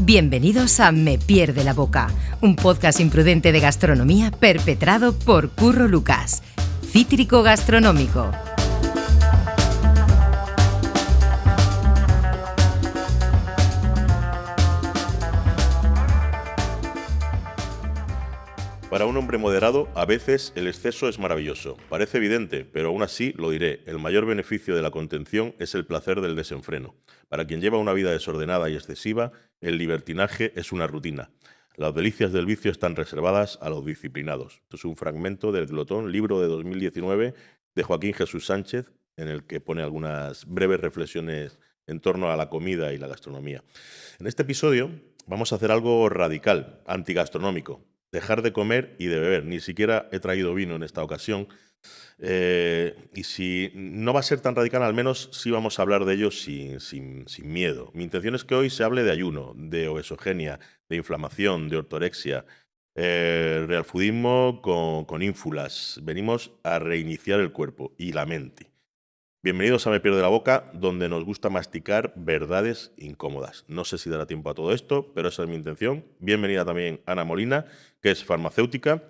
Bienvenidos a Me Pierde la Boca, un podcast imprudente de gastronomía perpetrado por Curro Lucas, cítrico gastronómico. Para un hombre moderado, a veces el exceso es maravilloso. Parece evidente, pero aún así lo diré. El mayor beneficio de la contención es el placer del desenfreno. Para quien lleva una vida desordenada y excesiva, el libertinaje es una rutina. Las delicias del vicio están reservadas a los disciplinados. Esto es un fragmento del Glotón, libro de 2019 de Joaquín Jesús Sánchez, en el que pone algunas breves reflexiones en torno a la comida y la gastronomía. En este episodio vamos a hacer algo radical, antigastronómico. Dejar de comer y de beber. Ni siquiera he traído vino en esta ocasión. Y si no va a ser tan radical, al menos sí vamos a hablar de ello sin miedo. Mi intención es que hoy se hable de ayuno, de obesogenia, de inflamación, de ortorexia, realfoodismo con ínfulas. Venimos a reiniciar el cuerpo y la mente. Bienvenidos a Me Pierde la Boca, donde nos gusta masticar verdades incómodas. No sé si dará tiempo a todo esto, pero esa es mi intención. Bienvenida también Ana Molina, que es farmacéutica,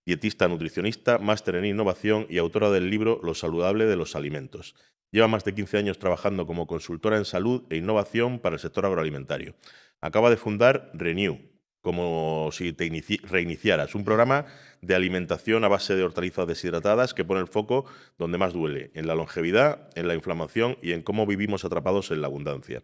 dietista nutricionista, máster en innovación y autora del libro Lo saludable de los alimentos. Lleva más de 15 años trabajando como consultora en salud e innovación para el sector agroalimentario. Acaba de fundar Renew, como si te reiniciaras, un programa de alimentación a base de hortalizas deshidratadas que pone el foco donde más duele, en la longevidad, en la inflamación y en cómo vivimos atrapados en la abundancia.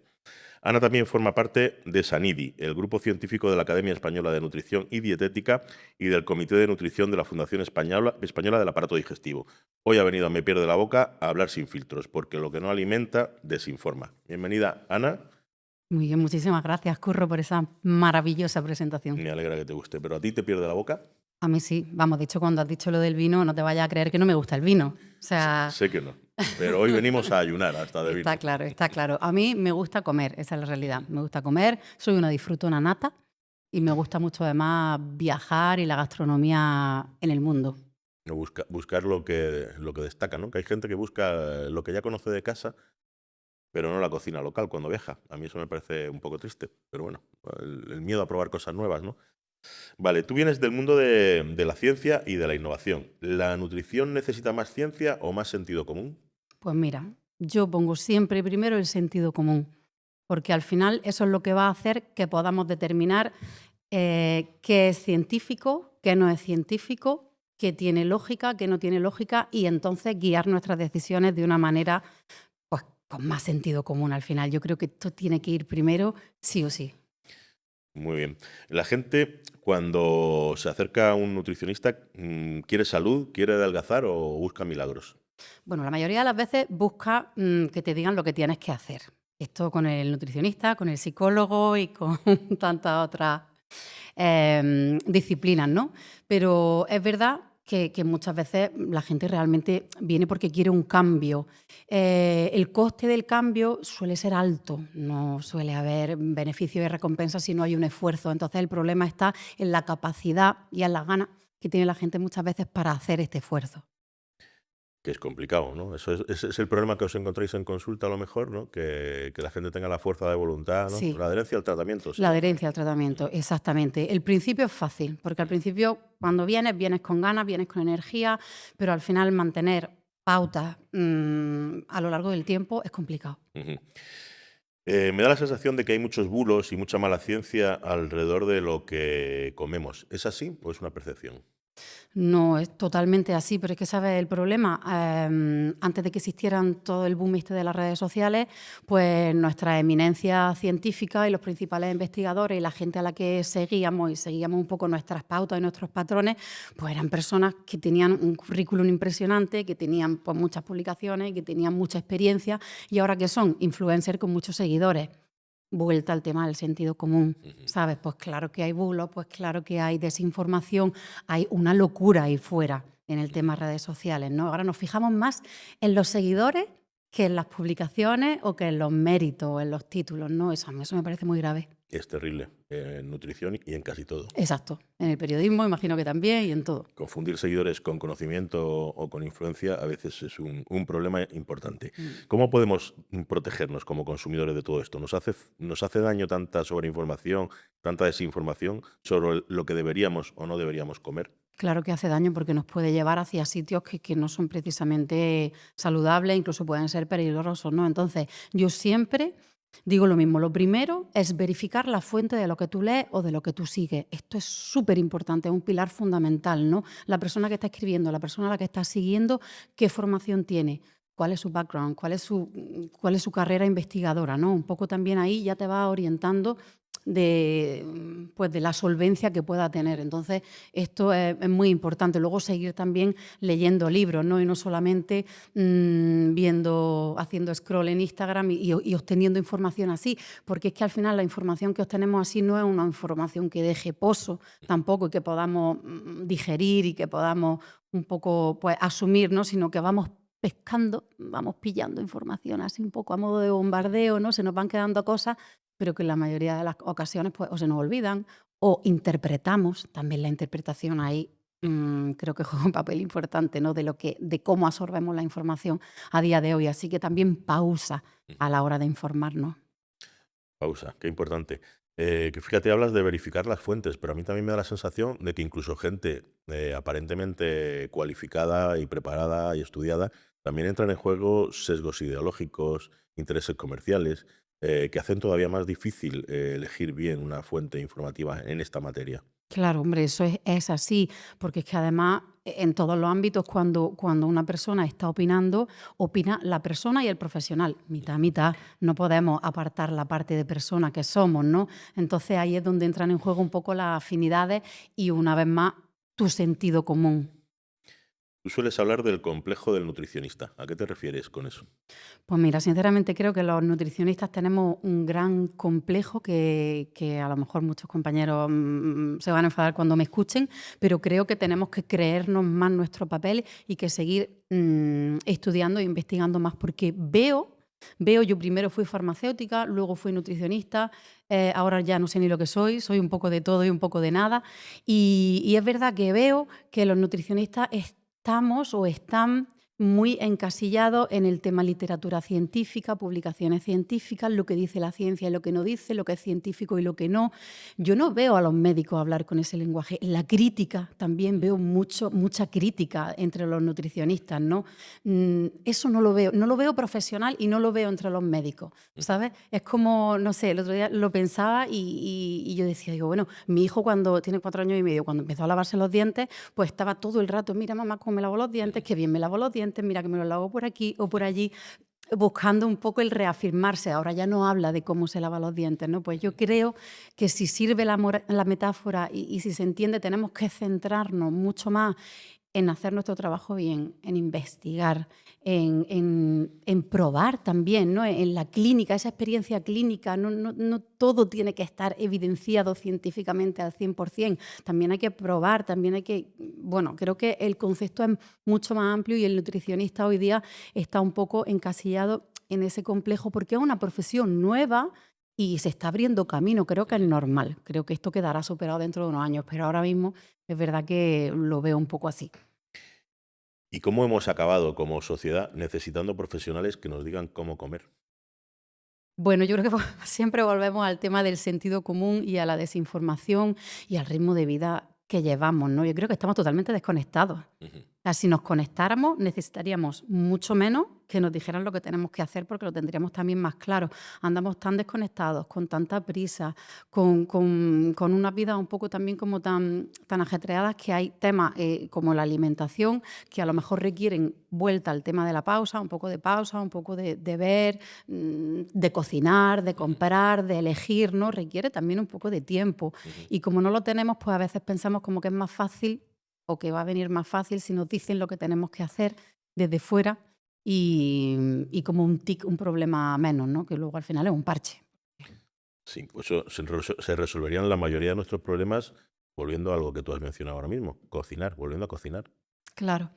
Ana también forma parte de SANIDI, el grupo científico de la Academia Española de Nutrición y Dietética y del Comité de Nutrición de la Fundación Española del Aparato Digestivo. Hoy ha venido a Me Pierde la Boca a hablar sin filtros, porque lo que no alimenta, desinforma. Bienvenida, Ana. Muy bien, muchísimas gracias, Curro, por esa maravillosa presentación. Me alegra que te guste, pero ¿a ti te pierde la boca? A mí sí. Vamos, de hecho, cuando has dicho lo del vino, no te vayas a creer que no me gusta el vino. O sea, Sé que no, pero hoy venimos a ayunar hasta de vino. está claro, está claro. A mí me gusta comer, esa es la realidad. Me gusta comer, soy una disfrutona nata y me gusta mucho además viajar y la gastronomía en el mundo. Buscar lo que destaca, ¿no? Que hay gente que busca lo que ya conoce de casa, pero no la cocina local cuando viaja. A mí eso me parece un poco triste, pero bueno, el miedo a probar cosas nuevas, ¿no? Vale, tú vienes del mundo de la ciencia y de la innovación. ¿La nutrición necesita más ciencia o más sentido común? Pues mira, yo pongo siempre primero el sentido común, porque al final eso es lo que va a hacer que podamos determinar qué es científico, qué no es científico, qué tiene lógica, qué no tiene lógica, y entonces guiar nuestras decisiones de una manera pues, con más sentido común al final. Yo creo que esto tiene que ir primero sí o sí. Muy bien. La gente, cuando se acerca a un nutricionista, ¿quiere salud, quiere adelgazar o busca milagros? Bueno, la mayoría de las veces busca que te digan lo que tienes que hacer. Esto con el nutricionista, con el psicólogo y con tantas otras disciplinas, ¿no? Pero es verdad que muchas veces la gente realmente viene porque quiere un cambio. El coste del cambio suele ser alto, no suele haber beneficio y recompensa si no hay un esfuerzo. Entonces el problema está en la capacidad y en las ganas que tiene la gente muchas veces para hacer este esfuerzo. Que es complicado, ¿no? Ese es el problema que os encontráis en consulta a lo mejor, ¿no? Que la gente tenga la fuerza de voluntad, ¿no? Sí. La adherencia al tratamiento. ¿Sí? La adherencia al tratamiento, exactamente. El principio es fácil, porque al principio cuando vienes con ganas, vienes con energía, pero al final mantener pautas a lo largo del tiempo es complicado. Ujú. Me da la sensación de que hay muchos bulos y mucha mala ciencia alrededor de lo que comemos. ¿Es así o es una percepción? No es totalmente así, pero es que, ¿sabes el problema? Antes de que existieran todo el boom de las redes sociales, pues nuestra eminencia científica y los principales investigadores y la gente a la que seguíamos y seguíamos un poco nuestras pautas y nuestros patrones, pues eran personas que tenían un currículum impresionante, que tenían pues, muchas publicaciones, que tenían mucha experiencia y ahora que son influencers con muchos seguidores. Vuelta al tema del sentido común, ¿sabes? Pues claro que hay bulos, pues claro que hay desinformación, hay una locura ahí fuera en el tema redes sociales, ¿no? Ahora nos fijamos más en los seguidores que en las publicaciones o que en los méritos o en los títulos, ¿no? Eso, a mí eso me parece muy grave. es terrible en nutrición y en casi todo. Exacto. En el periodismo imagino que también y en todo. Confundir seguidores con conocimiento o con influencia a veces es un problema importante. Mm. ¿Cómo podemos protegernos como consumidores de todo esto? ¿Nos hace daño tanta sobreinformación, tanta desinformación sobre lo que deberíamos o no deberíamos comer? Claro que hace daño porque nos puede llevar hacia sitios que no son precisamente saludables, incluso pueden ser peligrosos, ¿no? Entonces, yo siempre digo lo mismo. Lo primero es verificar la fuente de lo que tú lees o de lo que tú sigues. Esto es súper importante, es un pilar fundamental, ¿no? La persona que está escribiendo, la persona a la que está siguiendo, ¿qué formación tiene? ¿Cuál es su background? ¿Cuál es su carrera investigadora? ¿No? Un poco también ahí ya te va orientando pues de la solvencia que pueda tener. Entonces, esto es muy importante. Luego seguir también leyendo libros, ¿no? Y no solamente haciendo scroll en Instagram y obteniendo información así, porque es que al final la información que obtenemos así no es una información que deje pozo tampoco y que podamos digerir y que podamos un poco pues asumir, ¿no? Sino que vamos pescando, vamos pillando información así un poco a modo de bombardeo, ¿no? Se nos van quedando cosas, pero que en la mayoría de las ocasiones pues o se nos olvidan o interpretamos. También la interpretación ahí creo que juega un papel importante, ¿no? De cómo absorbemos la información a día de hoy. Así que también pausa a la hora de informarnos. Pausa, qué importante. Que fíjate, hablas de verificar las fuentes, pero a mí también me da la sensación de que incluso gente aparentemente cualificada y preparada y estudiada, también entran en juego sesgos ideológicos, intereses comerciales, que hacen todavía más difícil elegir bien una fuente informativa en esta materia. Claro, hombre, eso es así, porque es que además en todos los ámbitos cuando una persona está opinando, opina la persona y el profesional, mitad a mitad, no podemos apartar la parte de persona que somos, ¿no? Entonces ahí es donde entran en juego un poco las afinidades y una vez más tu sentido común. Tú sueles hablar del complejo del nutricionista. ¿A qué te refieres con eso? Pues mira, sinceramente creo que los nutricionistas tenemos un gran complejo que a lo mejor muchos compañeros se van a enfadar cuando me escuchen, pero creo que tenemos que creernos más nuestro papel y que seguir estudiando e investigando más, porque yo primero fui farmacéutica, luego fui nutricionista, ahora ya no sé ni lo que soy un poco de todo y un poco de nada, y es verdad que veo que los nutricionistas estamos o están muy encasillados en el tema literatura científica, publicaciones científicas, lo que dice la ciencia y lo que no dice, lo que es científico y lo que no. Yo no veo a los médicos hablar con ese lenguaje. La crítica, también veo mucha crítica entre los nutricionistas, ¿no? Eso no lo veo profesional y no lo veo entre los médicos, ¿sabes? Es como, no sé, el otro día lo pensaba y yo decía, digo, bueno, mi hijo cuando tiene 4 años y medio, cuando empezó a lavarse los dientes, pues estaba todo el rato, mira mamá cómo me lavo los dientes, qué bien me lavo los dientes, mira que me los lavo por aquí o por allí, buscando un poco el reafirmarse. Ahora ya no habla de cómo se lava los dientes, ¿no? Pues yo creo que si sirve la metáfora y si se entiende, tenemos que centrarnos mucho más en hacer nuestro trabajo bien, en investigar, en probar también, ¿no? En la clínica, esa experiencia clínica. No todo tiene que estar evidenciado científicamente al 100%. También hay que probar, Bueno, creo que el concepto es mucho más amplio y el nutricionista hoy día está un poco encasillado en ese complejo porque es una profesión nueva y se está abriendo camino. Creo que es normal. Creo que esto quedará superado dentro de unos años, pero ahora mismo es verdad que lo veo un poco así. ¿Y cómo hemos acabado como sociedad necesitando profesionales que nos digan cómo comer? Bueno, yo creo que siempre volvemos al tema del sentido común y a la desinformación y al ritmo de vida que llevamos, ¿no? Yo creo que estamos totalmente desconectados. Ujú. O sea, si nos conectáramos, necesitaríamos mucho menos que nos dijeran lo que tenemos que hacer porque lo tendríamos también más claro. Andamos tan desconectados, con tanta prisa, con una vida un poco también como tan ajetreadas que hay temas como la alimentación que a lo mejor requieren vuelta al tema de la pausa, un poco de ver, de cocinar, de comprar, de elegir, ¿no? Requiere también un poco de tiempo. Ujú. Y como no lo tenemos, pues a veces pensamos como que es más fácil o que va a venir más fácil si nos dicen lo que tenemos que hacer desde fuera y como un problema menos, ¿no? Que luego al final es un parche. Sí, pues eso se resolverían la mayoría de nuestros problemas volviendo a algo que tú has mencionado ahora mismo, cocinar, volviendo a cocinar. Claro.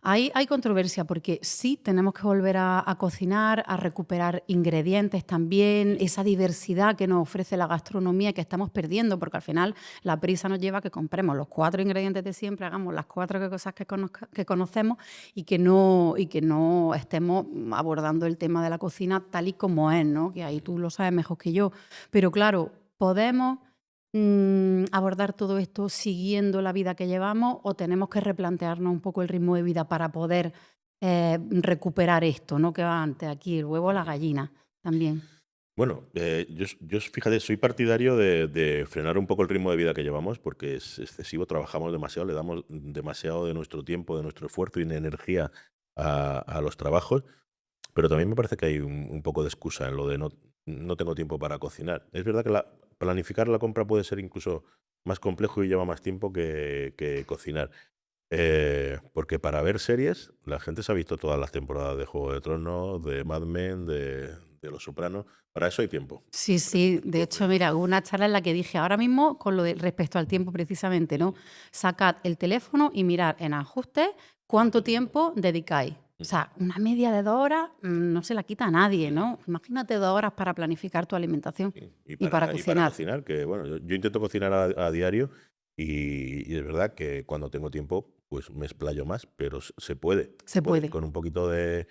Hay controversia porque sí tenemos que volver a cocinar, a recuperar ingredientes también, esa diversidad que nos ofrece la gastronomía que estamos perdiendo, porque al final la prisa nos lleva a que compremos los 4 ingredientes de siempre, hagamos las 4 cosas que conocemos y que no estemos abordando el tema de la cocina tal y como es, ¿no? Que ahí tú lo sabes mejor que yo. Pero claro, podemos abordar todo esto siguiendo la vida que llevamos o tenemos que replantearnos un poco el ritmo de vida para poder recuperar esto, ¿no? Que va antes aquí, el huevo o la gallina también. Bueno, yo, fíjate, soy partidario de frenar un poco el ritmo de vida que llevamos porque es excesivo, trabajamos demasiado, le damos demasiado de nuestro tiempo, de nuestro esfuerzo y de energía a los trabajos, pero también me parece que hay un poco de excusa en lo de no tengo tiempo para cocinar. Es verdad que planificar la compra puede ser incluso más complejo y lleva más tiempo que cocinar. Porque para ver series, la gente se ha visto todas las temporadas de Juego de Tronos, de Mad Men, de Los Sopranos. Para eso hay tiempo. Sí, Para eso hay sí. De tiempo. hecho, mira, hubo una charla en la que dije, ahora mismo, con lo de respecto al tiempo precisamente, ¿no? Sacad el teléfono y mirad en ajustes cuánto tiempo dedicáis. O sea, una media de 2 horas no se la quita a nadie, ¿no? Imagínate 2 horas para planificar tu alimentación Sí, y para y para cocinar. cocinar, que bueno, yo intento cocinar a diario y es verdad que cuando tengo tiempo, pues me explayo más, pero se puede, Se puede. con un poquito de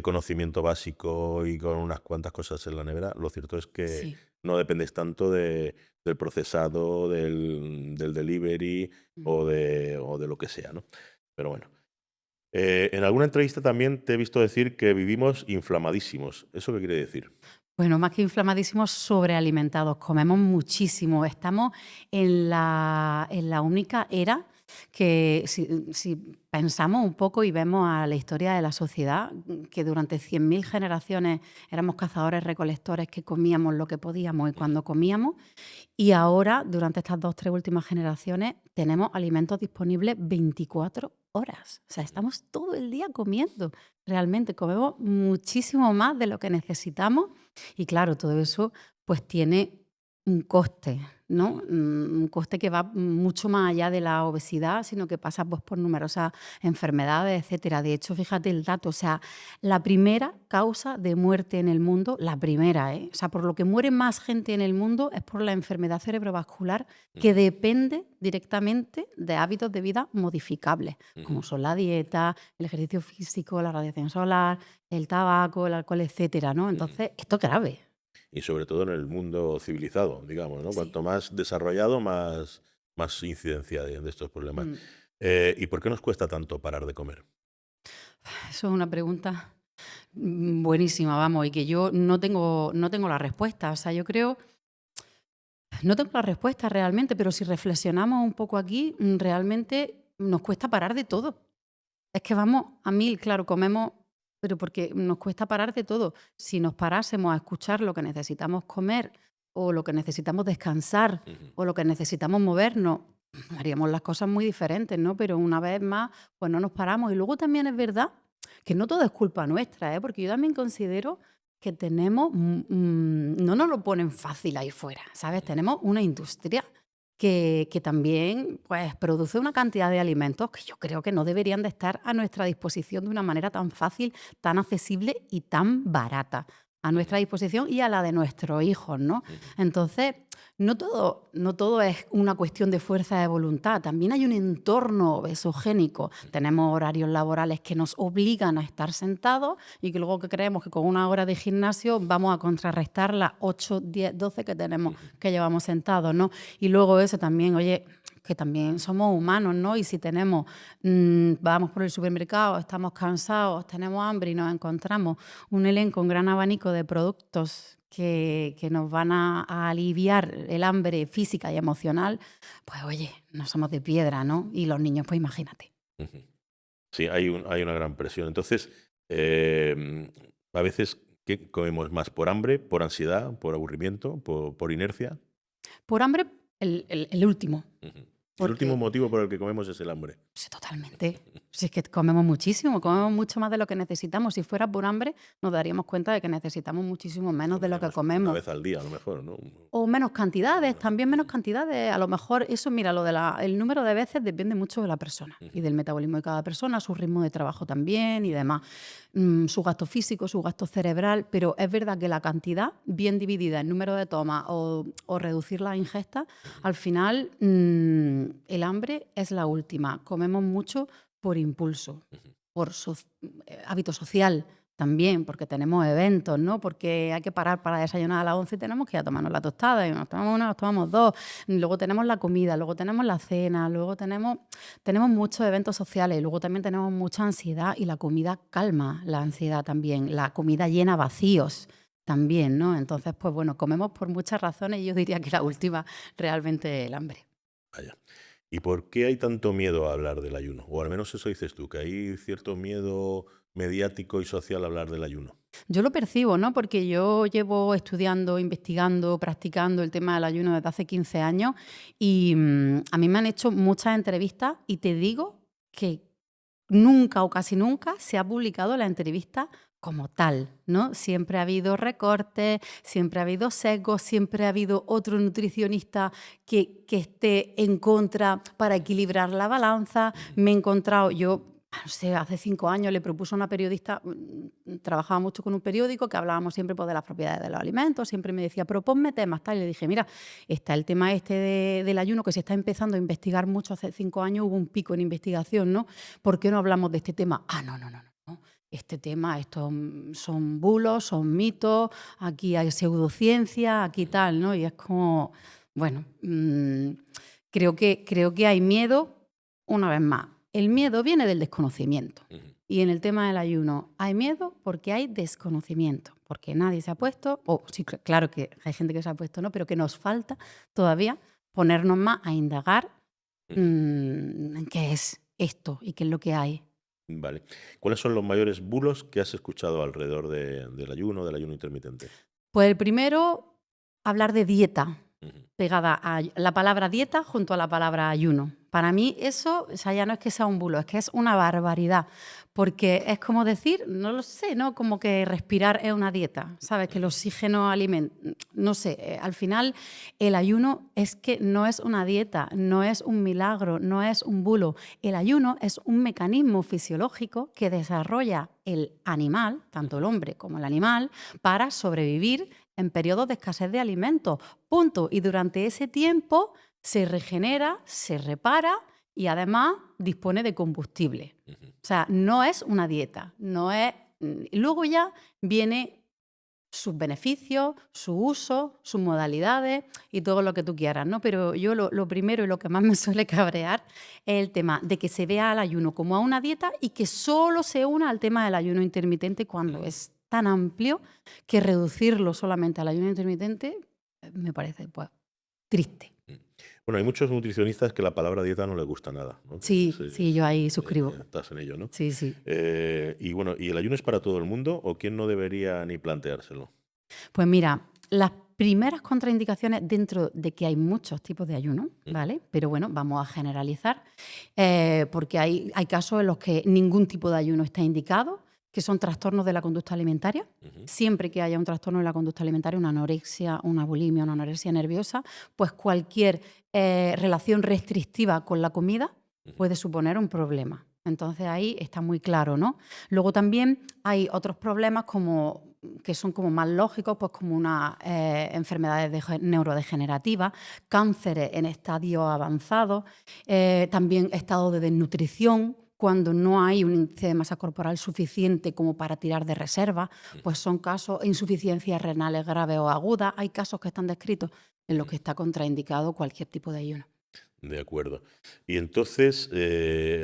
conocimiento básico y con unas cuantas cosas en la nevera. Lo cierto es que Sí. no dependes tanto del procesado, del delivery Mm. o de lo que sea, ¿no? Pero bueno. En alguna entrevista también te he visto decir que vivimos inflamadísimos. ¿Eso qué quiere decir? Bueno, más que inflamadísimos, sobrealimentados. Comemos muchísimo. Estamos en la única era que, si pensamos un poco y vemos a la historia de la sociedad, que durante 100.000 generaciones éramos cazadores-recolectores que comíamos lo que podíamos y cuando comíamos, y ahora, durante estas 2, 3 últimas generaciones, tenemos alimentos disponibles 24 horas. O sea, estamos todo el día comiendo. Realmente comemos muchísimo más de lo que necesitamos y claro, todo eso pues tiene un coste, ¿no? Un coste que va mucho más allá de la obesidad, sino que pasa pues, por numerosas enfermedades, etcétera. De hecho, fíjate el dato, o sea, la primera causa de muerte en el mundo, la primera, ¿eh? O sea, por lo que muere más gente en el mundo es por la enfermedad cerebrovascular que depende directamente de hábitos de vida modificables, como son la dieta, el ejercicio físico, la radiación solar, el tabaco, el alcohol, etcétera, ¿no? Entonces, esto es grave. Y sobre todo en el mundo civilizado, digamos, ¿no? Sí. Cuanto más desarrollado, más incidencia de estos problemas. Mm. ¿Y por qué nos cuesta tanto parar de comer? Eso es una pregunta buenísima, vamos, y que yo no tengo la respuesta. O sea, yo creo, no tengo la respuesta realmente, pero si reflexionamos un poco aquí, realmente nos cuesta parar de todo. Es que vamos a 1000, claro, comemos, pero porque nos cuesta parar de todo. Si nos parásemos a escuchar lo que necesitamos comer o lo que necesitamos descansar Ujú. o lo que necesitamos movernos, haríamos las cosas muy diferentes, ¿no? Pero una vez más, pues no nos paramos. Y luego también es verdad que no todo es culpa nuestra, ¿eh? Porque yo también considero que tenemos, no nos lo ponen fácil ahí fuera, ¿sabes? Tenemos una industria que también pues, produce una cantidad de alimentos que yo creo que no deberían de estar a nuestra disposición de una manera tan fácil, tan accesible y tan barata. A nuestra disposición y a la de nuestros hijos, ¿no? Entonces, no todo es una cuestión de fuerza de voluntad. También hay un entorno exogénico. Tenemos horarios laborales que nos obligan a estar sentados y que luego que creemos que con 1 hora de gimnasio vamos a contrarrestar las 8, 10, 12 que tenemos, que llevamos sentados, ¿no? Y luego eso también, oye, que también somos humanos, ¿no? Y si vamos por el supermercado, estamos cansados, tenemos hambre y nos encontramos un elenco, un gran abanico de productos que nos van a aliviar el hambre física y emocional, pues oye, no somos de piedra, ¿no? Y los niños, pues imagínate. Ujú. Sí, hay una gran presión. Entonces, a veces, ¿qué comemos más? ¿Por hambre, por ansiedad, por aburrimiento, por inercia? Por hambre, el último. Ujú. El último porque motivo por el que comemos es el hambre. sí, totalmente. Si es que comemos muchísimo, comemos mucho más de lo que necesitamos. Si fuera por hambre, nos daríamos cuenta de que necesitamos muchísimo menos de lo que Comeríamos una comemos. vez al día, a lo mejor, ¿no? O menos cantidades, Menos. también menos cantidades. A lo mejor eso, mira, el número de veces depende mucho de la persona y del metabolismo de cada persona, su ritmo de trabajo también y demás. Su gasto físico, su gasto cerebral, pero es verdad que la cantidad, bien dividida en número de tomas o reducir la ingesta, al final el hambre es la última. Comemos mucho por impulso, por hábito social también, porque tenemos eventos, ¿no? Porque hay que parar para desayunar a las 11 y tenemos que ir a tomarnos la tostada, y nos tomamos una, nos tomamos dos. Luego tenemos la comida, luego tenemos la cena, luego tenemos muchos eventos sociales, y luego también tenemos mucha ansiedad y la comida calma la ansiedad también. La comida llena vacíos también, ¿no? Entonces, pues bueno, comemos por muchas razones y yo diría que la última realmente es el hambre. Vaya. ¿Y por qué hay tanto miedo a hablar del ayuno? O al menos eso dices tú, que hay cierto miedo mediático y social a hablar del ayuno. Yo lo percibo, ¿no? Porque yo llevo estudiando, investigando, practicando el tema del ayuno desde hace 15 años y a mí me han hecho muchas entrevistas y te digo que nunca o casi nunca se ha publicado la entrevista como tal, ¿no? Siempre ha habido recortes, siempre ha habido sesgos, siempre ha habido otro nutricionista que esté en contra para equilibrar la balanza. Me he encontrado, yo no sé, hace 5 años le propuso a una periodista, trabajaba mucho con un periódico que hablábamos siempre pues, de las propiedades de los alimentos, siempre me decía, proponme temas, tal, y le dije, mira, está el tema del ayuno que se está empezando a investigar mucho, hace 5 años hubo un pico en investigación, ¿no? ¿Por qué no hablamos de este tema? Ah, no. Este tema, estos son bulos, son mitos, aquí hay pseudociencia, aquí tal, ¿no? Y es como, bueno, creo que hay miedo, una vez más. El miedo viene del desconocimiento. Y en el tema del ayuno hay miedo porque hay desconocimiento, porque nadie se ha puesto, o sí, claro que hay gente que se ha puesto, ¿no? Pero que nos falta todavía ponernos más a indagar qué es esto y qué es lo que hay. Vale. ¿Cuáles son los mayores bulos que has escuchado alrededor del ayuno intermitente? Pues el primero, hablar de dieta, Ujú. pegada a la palabra dieta junto a la palabra ayuno. Para mí eso, o sea, ya no es que sea un bulo, es que es una barbaridad, porque es como decir, no lo sé, ¿no? Como que respirar es una dieta, ¿sabes? Que el oxígeno alimenta, no sé, al final el ayuno es que no es una dieta, no es un milagro, no es un bulo. El ayuno es un mecanismo fisiológico que desarrolla el animal, tanto el hombre como el animal, para sobrevivir en periodos de escasez de alimentos. Punto. Y durante ese tiempo se regenera, se repara y además dispone de combustible. Ujú. O sea, no es una dieta, no es. Luego ya viene sus beneficios, su uso, sus modalidades y todo lo que tú quieras, ¿no? Pero yo lo primero y lo que más me suele cabrear es el tema de que se vea al ayuno como a una dieta y que solo se una al tema del ayuno intermitente cuando es tan amplio que reducirlo solamente al ayuno intermitente me parece, pues, triste. Bueno, hay muchos nutricionistas que la palabra dieta no les gusta nada, ¿no? Sí, yo ahí suscribo. Estás en ello, ¿no? Sí. Y bueno, ¿y el ayuno es para todo el mundo o quién no debería ni planteárselo? Pues mira, las primeras contraindicaciones dentro de que hay muchos tipos de ayuno, ¿vale? Pero bueno, vamos a generalizar, porque hay casos en los que ningún tipo de ayuno está indicado, que son trastornos de la conducta alimentaria. Siempre que haya un trastorno de la conducta alimentaria, una anorexia, una bulimia, una anorexia nerviosa, pues cualquier relación restrictiva con la comida puede suponer un problema. Entonces ahí está muy claro, ¿no? Luego también hay otros problemas que son como más lógicos, pues como unas enfermedades neurodegenerativas, cánceres en estadios avanzados, también estados de desnutrición, cuando no hay un índice de masa corporal suficiente como para tirar de reserva, pues son casos de insuficiencias renales graves o agudas. Hay casos que están descritos en los que está contraindicado cualquier tipo de ayuno. De acuerdo. Y entonces,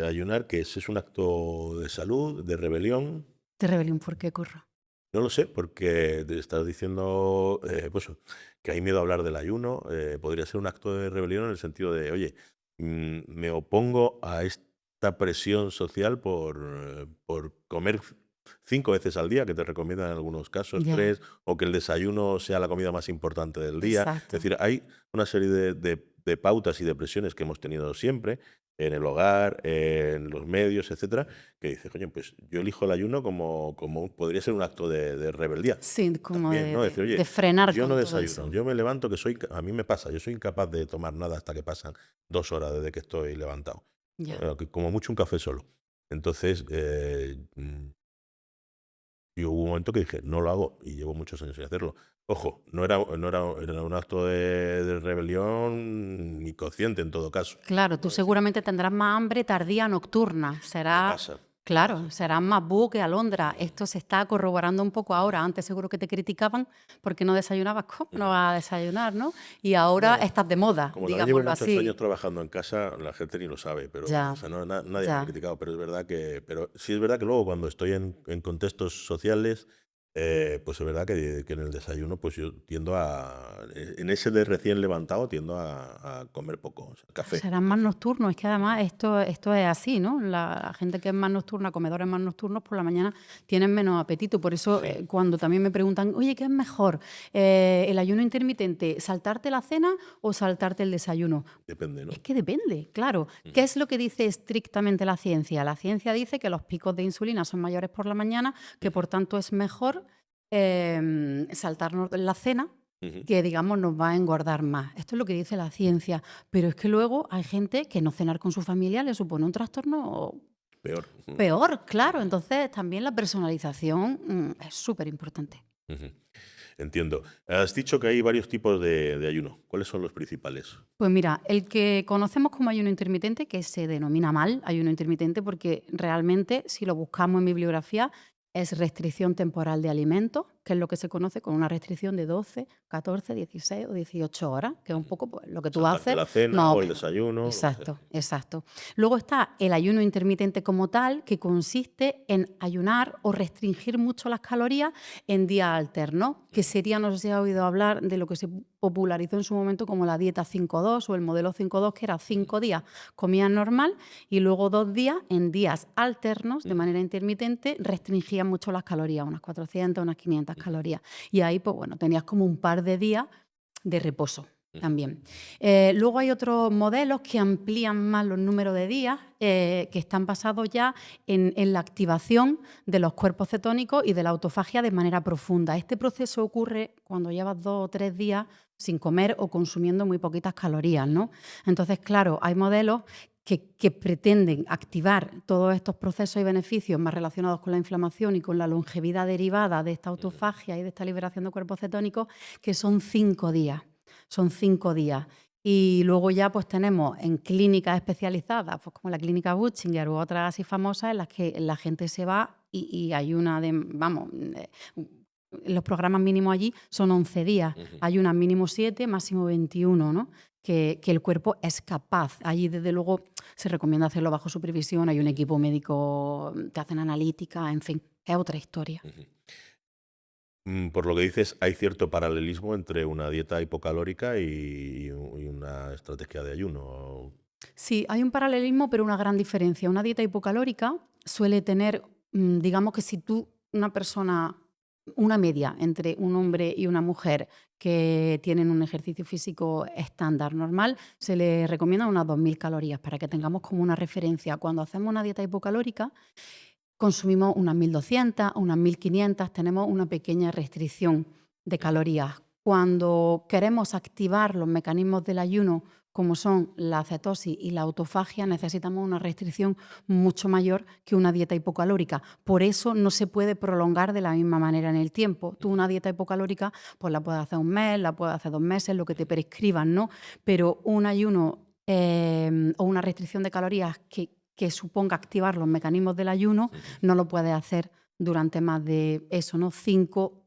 ayunar, ¿qué es? ¿Es un acto de salud, de rebelión? ¿De rebelión por qué, Curro? No lo sé, porque te estás diciendo pues, que hay miedo a hablar del ayuno. Podría ser un acto de rebelión en el sentido de, oye, me opongo a esta presión social por comer 5 veces al día, que te recomiendan en algunos casos, Ya. 3, o que el desayuno sea la comida más importante del día. Es Exacto. decir, hay una serie de de pautas y de presiones que hemos tenido siempre en el hogar, en los medios, etcétera, que dices, oye, pues yo elijo el ayuno como podría ser un acto de rebeldía. Sí, como También, ¿no? Decir, oye, de frenar yo con no todo desayuno, eso. yo me levanto a mí me pasa, yo soy incapaz de tomar nada hasta que pasan 2 horas desde que estoy levantado. Ya. Como mucho un café solo. Entonces, y hubo un momento que dije, no lo hago, y llevo muchos años sin hacerlo. Ojo, era un acto de rebelión ni consciente en todo caso. Claro, tú seguramente tendrás más hambre tardía nocturna. Me pasa. Claro, serás más búho que alondra. Esto se está corroborando un poco ahora. Antes seguro que te criticaban porque no desayunabas. ¿Cómo no vas a desayunar, no? Y ahora Bueno, estás de moda, como también llevo digámoslo muchos así. años trabajando en casa, la gente ni lo sabe, pero Ya, o sea, nadie me ha ya. criticado, pero es verdad pero sí es verdad que luego cuando estoy en contextos sociales, pues es verdad que en el desayuno, pues yo tiendo en ese de recién levantado, tiendo a comer poco, o sea, café. Serán más nocturnos. Es que además esto es así, ¿no? La gente que es más nocturna, comedores más nocturnos, por la mañana tienen menos apetito. Por eso, Sí, cuando también me preguntan, oye, ¿qué es mejor? ¿El ayuno intermitente, saltarte la cena o saltarte el desayuno? depende, ¿no? Es que depende, claro. ¿Qué es lo que dice estrictamente la ciencia? La ciencia dice que los picos de insulina son mayores por la mañana, que por tanto es mejor saltarnos la cena, Ujú. que digamos nos va a engordar más. Esto es lo que dice la ciencia. Pero es que luego hay gente que no cenar con su familia le supone un trastorno Peor. peor, claro. Entonces también la personalización es súper importante. Ujú. Entiendo. Has dicho que hay varios tipos de ayuno. ¿Cuáles son los principales? Pues mira, el que conocemos como ayuno intermitente, que se denomina mal ayuno intermitente porque realmente, si lo buscamos en bibliografía, es restricción temporal de alimentos, que es lo que se conoce con una restricción de 12, 14, 16 o 18 horas, que es un Ujú. poco pues, lo que tú Saltarte haces. la cena No, o el desayuno, lo que sea. exacto, exacto. Luego está el ayuno intermitente como tal, que consiste en ayunar o restringir mucho las calorías en días alternos, que sería, no sé si has oído hablar de lo que se popularizó en su momento como la dieta 5-2 o el modelo 5-2, que era 5 días comías normal y luego 2 días en días alternos, de manera intermitente, restringían mucho las calorías, unas 400, unas 500 calorías. Y ahí, pues bueno, tenías como un par de días de reposo también. Luego hay otros modelos que amplían más los números de días, que están basados ya en la activación de los cuerpos cetónicos y de la autofagia de manera profunda. Este proceso ocurre cuando llevas 2 o 3 días sin comer o consumiendo muy poquitas calorías, ¿no? Entonces, claro, hay modelos que pretenden activar todos estos procesos y beneficios más relacionados con la inflamación y con la longevidad derivada de esta autofagia y de esta liberación de cuerpos cetónicos, que son 5 días. Son 5 días. Y luego ya pues tenemos en clínicas especializadas, pues como la clínica Butchinger u otras así famosas, en las que la gente se va y hay una de, vamos, los programas mínimos allí son 11 días. Hay una mínimo 7, máximo 21, ¿no? Que el cuerpo es capaz. Allí, desde luego, se recomienda hacerlo bajo supervisión. Hay un equipo médico, te hacen analítica, en fin, es otra historia. Por lo que dices, hay cierto paralelismo entre una dieta hipocalórica y una estrategia de ayuno. Sí, hay un paralelismo, pero una gran diferencia. Una dieta hipocalórica suele tener, digamos que si tú, una persona, una media entre un hombre y una mujer que tienen un ejercicio físico estándar normal, se le recomienda unas 2000 calorías para que tengamos como una referencia. Cuando hacemos una dieta hipocalórica, consumimos unas 1200, unas 1500, tenemos una pequeña restricción de calorías. Cuando queremos activar los mecanismos del ayuno, como son la cetosis y la autofagia, necesitamos una restricción mucho mayor que una dieta hipocalórica. Por eso no se puede prolongar de la misma manera en el tiempo. Tú una dieta hipocalórica pues la puedes hacer un mes, la puedes hacer 2 meses, lo que te prescriban, ¿no? Pero un ayuno o una restricción de calorías que suponga activar los mecanismos del ayuno, no lo puedes hacer durante más de eso, ¿no? 5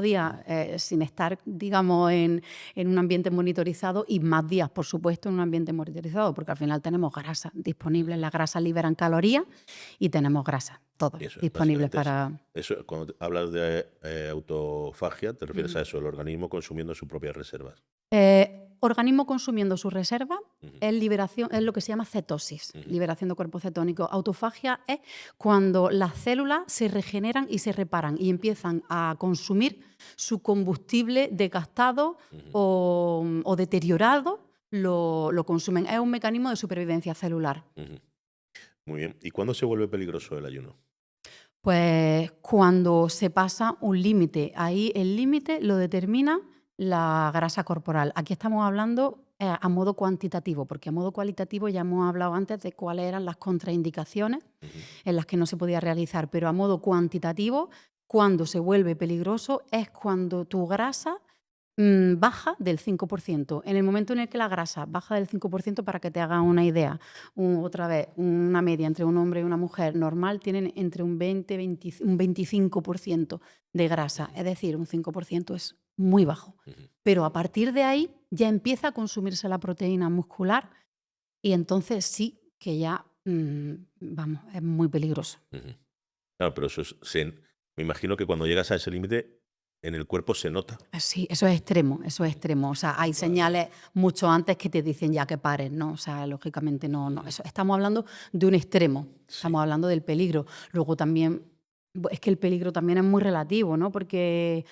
días sin estar, digamos, en un ambiente monitorizado y más días, por supuesto, en un ambiente monitorizado, porque al final tenemos grasa disponibles. Las grasas liberan calorías y tenemos grasa, todos Eso, disponibles básicamente para... eso, cuando hablas de autofagia, te refieres a eso, el organismo consumiendo sus propias reservas. Organismo consumiendo su reserva Ujú, es liberación, es lo que se llama cetosis, ujú, liberación de cuerpos cetónicos. Autofagia es cuando las células se regeneran y se reparan y empiezan a consumir su combustible desgastado ujú, o deteriorado lo consumen. Es un mecanismo de supervivencia celular. Muy bien. ¿Y cuándo se vuelve peligroso el ayuno? Pues cuando se pasa un límite. Ahí el límite lo determina la grasa corporal. Aquí estamos hablando a modo cuantitativo, porque a modo cualitativo ya hemos hablado antes de cuáles eran las contraindicaciones en las que no se podía realizar, pero a modo cuantitativo, cuando se vuelve peligroso es cuando tu grasa baja del 5%. En el momento en el que la grasa baja del 5%, para que te hagas una idea, otra vez, una media entre un hombre y una mujer normal tienen entre un 25% de grasa, es decir, un 5% es muy bajo. Pero a partir de ahí ya empieza a consumirse la proteína muscular y entonces sí que ya, vamos, es muy peligroso. Claro, pero me imagino que cuando llegas a ese límite, en el cuerpo se nota. Sí, eso es extremo, eso es extremo. O sea, hay señales mucho antes que te dicen ya que pares, ¿no? O sea, lógicamente no. Estamos hablando de un extremo, estamos hablando del peligro. Luego también, es que el peligro también es muy relativo, ¿no? Porque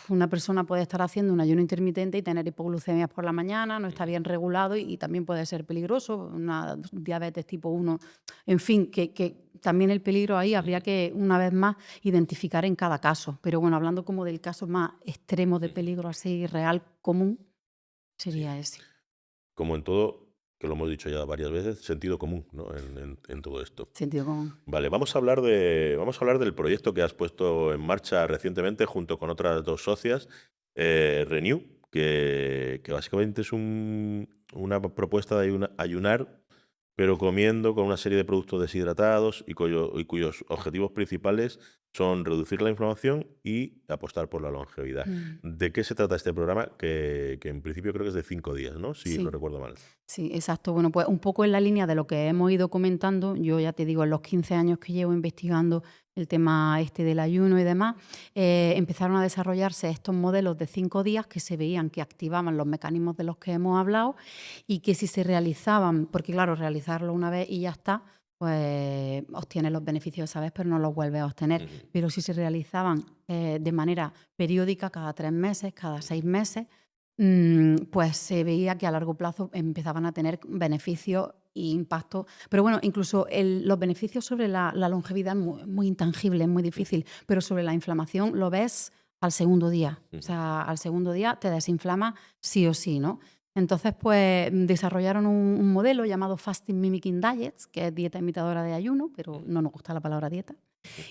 una persona puede estar haciendo un ayuno intermitente y tener hipoglucemias por la mañana, no está bien regulado y también puede ser peligroso, una diabetes tipo 1. En fin, que también el peligro ahí habría que, una vez más, identificar en cada caso. Pero bueno, hablando como del caso más extremo de peligro así real, común, sería ese. Como en todo, que lo hemos dicho ya varias veces, sentido común, ¿no? en todo esto. Sentido común. Vale, vamos a hablar del proyecto que has puesto en marcha recientemente junto con otras 2 socias, Renew, que básicamente es una propuesta de ayunar, pero comiendo con una serie de productos deshidratados y cuyos objetivos principales son reducir la inflamación y apostar por la longevidad. ¿De qué se trata este programa? Que en principio creo que es de 5 días, ¿no? Si no recuerdo mal. Sí, exacto. Bueno, pues un poco en la línea de lo que hemos ido comentando, yo ya te digo, en los 15 años que llevo investigando el tema del ayuno y demás, empezaron a desarrollarse estos modelos de 5 días que se veían que activaban los mecanismos de los que hemos hablado y que si se realizaban, porque claro, realizarlo una vez y ya está, pues obtienes los beneficios de esa vez, pero no los vuelves a obtener. Pero si se realizaban de manera periódica, cada 3 meses, cada 6 meses, pues se veía que a largo plazo empezaban a tener beneficios e impacto. Pero bueno, incluso los beneficios sobre la longevidad muy intangible, es muy difícil, pero sobre la inflamación lo ves al segundo día. O sea, al segundo día te desinflama sí o sí, ¿no? Entonces, pues desarrollaron un modelo llamado Fasting Mimicking Diets, que es dieta imitadora de ayuno, pero no nos gusta la palabra dieta,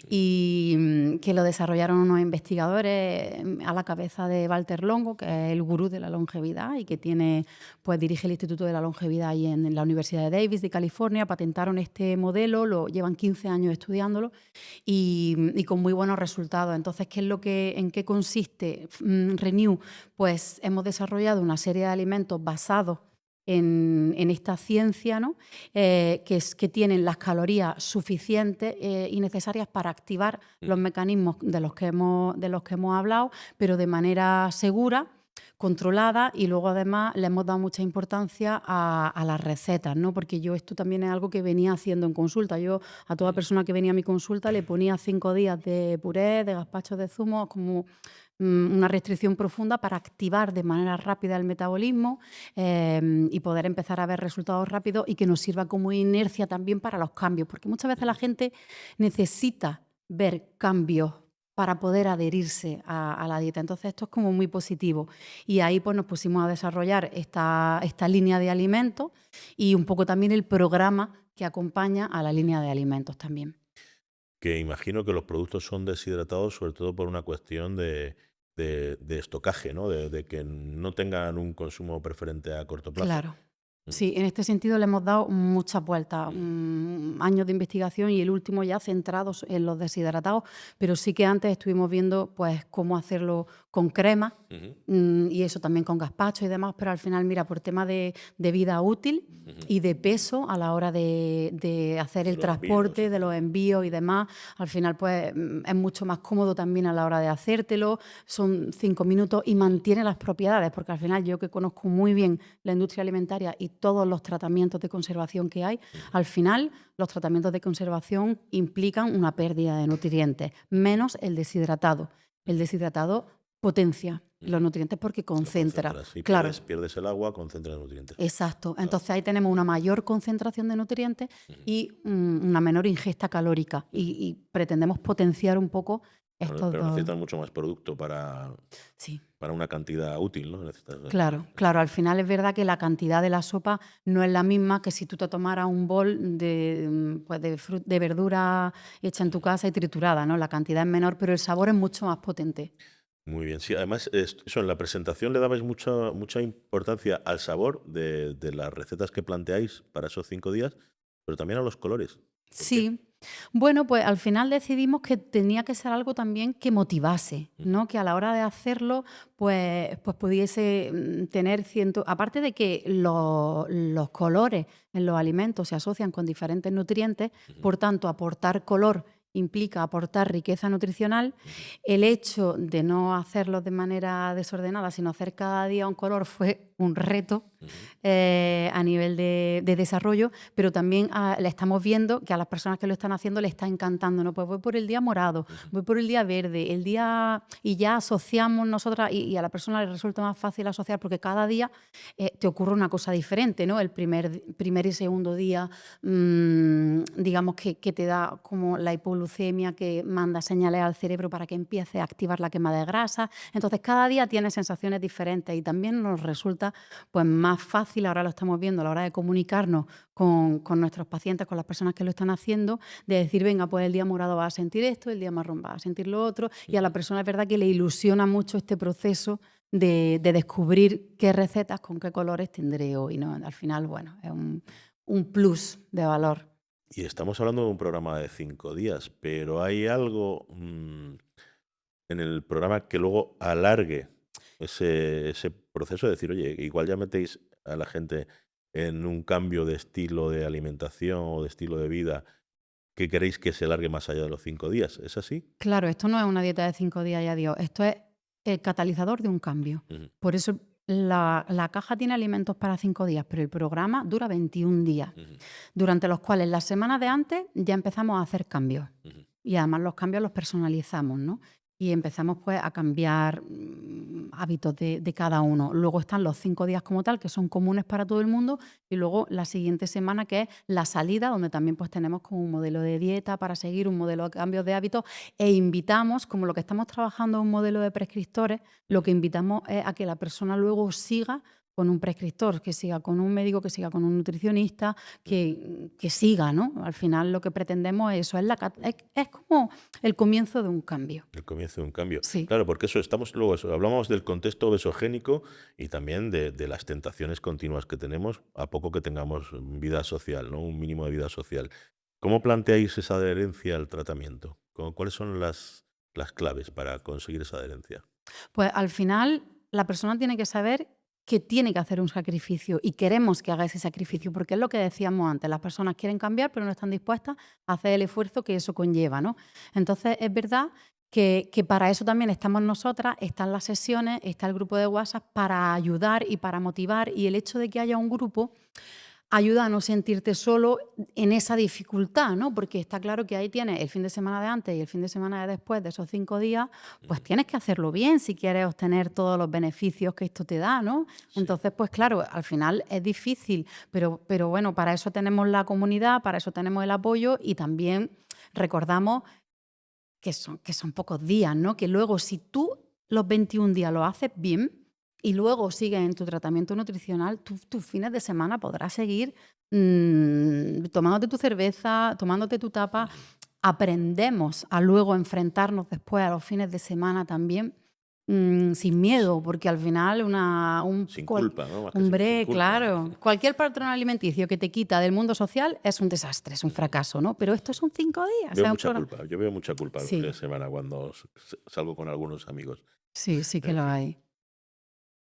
y que lo desarrollaron unos investigadores a la cabeza de Walter Longo, que es el gurú de la longevidad y que dirige el Instituto de la Longevidad ahí en la Universidad de Davis de California. Patentaron este modelo, llevan 15 años estudiándolo y con muy buenos resultados. Entonces, ¿en qué consiste Renew? Pues hemos desarrollado una serie de alimentos basados en esta ciencia, ¿no? Que tienen las calorías suficientes y necesarias para activar los mecanismos de los que hemos hablado, pero de manera segura, controlada, y luego además le hemos dado mucha importancia a las recetas, ¿no? Porque yo esto también es algo que venía haciendo en consulta. Yo a toda persona que venía a mi consulta le ponía 5 días de puré, de gazpacho de zumo, como una restricción profunda para activar de manera rápida el metabolismo y poder empezar a ver resultados rápidos y que nos sirva como inercia también para los cambios, porque muchas veces la gente necesita ver cambios para poder adherirse a la dieta. Entonces esto es como muy positivo y ahí pues nos pusimos a desarrollar esta línea de alimentos y un poco también el programa que acompaña a la línea de alimentos también. Que imagino que los productos son deshidratados sobre todo por una cuestión de estocaje, ¿no? De que no tengan un consumo preferente a corto plazo. Claro. Sí, en este sentido le hemos dado muchas vueltas, años de investigación y el último ya centrados en los deshidratados, pero sí que antes estuvimos viendo pues cómo hacerlo con crema y eso también con gazpacho y demás, pero al final, mira, por tema de vida útil y de peso a la hora de hacer el transporte, de los envíos y demás, al final pues es mucho más cómodo también a la hora de hacértelo, son 5 minutos y mantiene las propiedades, porque al final yo que conozco muy bien la industria alimentaria y todos los tratamientos de conservación que hay, al final los tratamientos de conservación implican una pérdida de nutrientes, menos el deshidratado. El deshidratado potencia los nutrientes porque Lo concentra. concentras. Si Claro, pierdes el agua, concentra los nutrientes. exacto. Vale. Entonces ahí tenemos una mayor concentración de nutrientes y una menor ingesta calórica y pretendemos potenciar un poco Bueno, estos pero dos. necesitas mucho más producto Sí. para una cantidad útil, ¿no? Claro, claro. Al final es verdad que la cantidad de la sopa no es la misma que si tú te tomaras un bol pues de verdura hecha en tu casa y triturada, ¿no? La cantidad es menor, pero el sabor es mucho más potente. Muy bien, sí. Además, eso, en la presentación le dabais mucha importancia al sabor de las recetas que planteáis para esos 5 días, pero también a los colores. ¿Por qué? Sí. Bueno, pues al final decidimos que tenía que ser algo también que motivase, Ujú, ¿no? Que a la hora de hacerlo, pues pudiese tener aparte de que los colores en los alimentos se asocian con diferentes nutrientes, ujú, por tanto, aportar color implica aportar riqueza nutricional. ujú, El hecho de no hacerlo de manera desordenada, sino hacer cada día un color fue un reto ujú, a nivel de desarrollo, pero también le estamos viendo que a las personas que lo están haciendo le está encantando, ¿no? Pues voy por el día morado, ujú. voy por el día verde, el día y ya asociamos nosotras y a la persona le resulta más fácil asociar porque cada día te ocurre una cosa diferente, ¿no? El primer y segundo día, digamos que te da como la hipoglucemia que manda señales al cerebro para que empiece a activar la quema de grasa. Entonces cada día tiene sensaciones diferentes y también nos resulta pues más fácil, ahora lo estamos viendo a la hora de comunicarnos con nuestros pacientes, con las personas que lo están haciendo, de decir, venga, pues el día morado va a sentir esto, el día marrón va a sentir lo otro, y a la persona es verdad que le ilusiona mucho este proceso de descubrir qué recetas, con qué colores tendré hoy, ¿no? Al final, bueno, es un plus de valor. Y estamos hablando de un programa de 5 días, pero ¿hay algo en el programa que luego alargue ese proceso de decir, oye, igual ya metéis a la gente en un cambio de estilo de alimentación o de estilo de vida que queréis que se alargue más allá de los 5 días? ¿Es así? Claro, esto no es una dieta de 5 días y adiós, esto es el catalizador de un cambio. Ujú, Por eso la caja tiene alimentos para 5 días, pero el programa dura 21 días, ujú, durante los cuales las semanas de antes ya empezamos a hacer cambios. ujú. Y además los cambios los personalizamos, ¿no? Y empezamos pues a cambiar hábitos de cada uno. Luego están los 5 días como tal, que son comunes para todo el mundo, y luego la siguiente semana, que es la salida, donde también pues tenemos como un modelo de dieta para seguir, un modelo de cambios de hábitos, e invitamos, como lo que estamos trabajando es un modelo de prescriptores, lo que invitamos es a que la persona luego siga con un prescriptor, que siga con un médico, que siga con un nutricionista, que siga, ¿no? Al final lo que pretendemos es eso, es como el comienzo de un cambio. El comienzo de un cambio. Sí, Claro, porque hablamos del contexto obesogénico y también de las tentaciones continuas que tenemos a poco que tengamos vida social, ¿no? Un mínimo de vida social. ¿Cómo planteáis esa adherencia al tratamiento? ¿Cuáles son las claves para conseguir esa adherencia? pues al final la persona tiene que saber que tiene que hacer un sacrificio y queremos que haga ese sacrificio, porque es lo que decíamos antes, las personas quieren cambiar pero no están dispuestas a hacer el esfuerzo que eso conlleva, ¿no? Entonces es verdad que para eso también estamos nosotras, están las sesiones, está el grupo de WhatsApp para ayudar y para motivar, y el hecho de que haya un grupo ayuda a no sentirte solo en esa dificultad, ¿no? Porque está claro que ahí tienes el fin de semana de antes y el fin de semana de después de esos 5 días, pues Ujú. tienes que hacerlo bien si quieres obtener todos los beneficios que esto te da, ¿no? Sí. Entonces, pues claro, al final es difícil, pero bueno, para eso tenemos la comunidad, para eso tenemos el apoyo y también recordamos que son pocos días, ¿no? Que luego si tú los 21 días lo haces bien y luego sigues en tu tratamiento nutricional, tú tus fines de semana podrás seguir tomándote tu cerveza, tomándote tu tapa. Ujú. Aprendemos a luego enfrentarnos después a los fines de semana también sin miedo, porque al final Sin culpa, ¿no? Más que sin hombre, culpa. claro, cualquier patrón alimenticio que te quita del mundo social es un desastre, es un Ujú. fracaso, ¿no? Pero esto son 5 días, Veo es un mucha programa. culpa. Yo veo mucha culpa los fines Sí, de semana cuando salgo con algunos amigos. sí, sí que En lo fin. hay.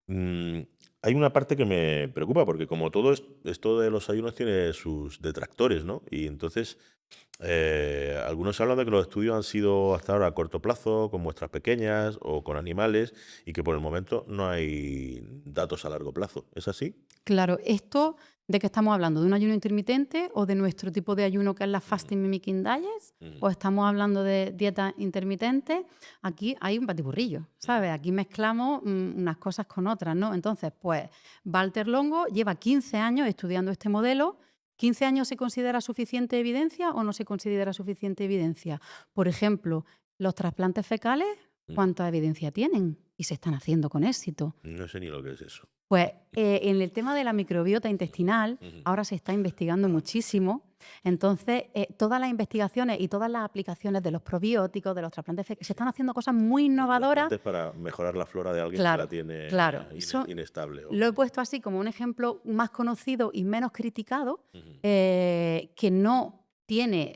Mm, hay una parte que me preocupa, porque como todo esto de los ayunos tiene sus detractores, ¿no? Y entonces, algunos hablan de que los estudios han sido hasta ahora a corto plazo, con muestras pequeñas o con animales, y que por el momento no hay datos a largo plazo. ¿Es así? Claro, esto de qué estamos hablando, ¿de un ayuno intermitente o de nuestro tipo de ayuno que es la Ujú, fasting mimicking diet? ujú, ¿O estamos hablando de dieta intermitente? Aquí hay un batiburrillo, ujú, ¿sabes? Aquí mezclamos unas cosas con otras, ¿no? Entonces, pues, Walter Longo lleva 15 años estudiando este modelo. ¿15 años se considera suficiente evidencia o no se considera suficiente evidencia? Por ejemplo, los trasplantes fecales, ujú. ¿cuánta evidencia tienen? Y se están haciendo con éxito. No sé ni lo que es eso. Pues en el tema de la microbiota intestinal, Ujú. ahora se está investigando muchísimo. Entonces, todas las investigaciones y todas las aplicaciones de los probióticos, de los trasplantes, se están haciendo cosas muy Los innovadoras. trasplantes para mejorar la flora de alguien que la Claro, tiene claro. Eso inestable. lo he puesto así como un ejemplo más conocido y menos criticado, Ujú, que no tiene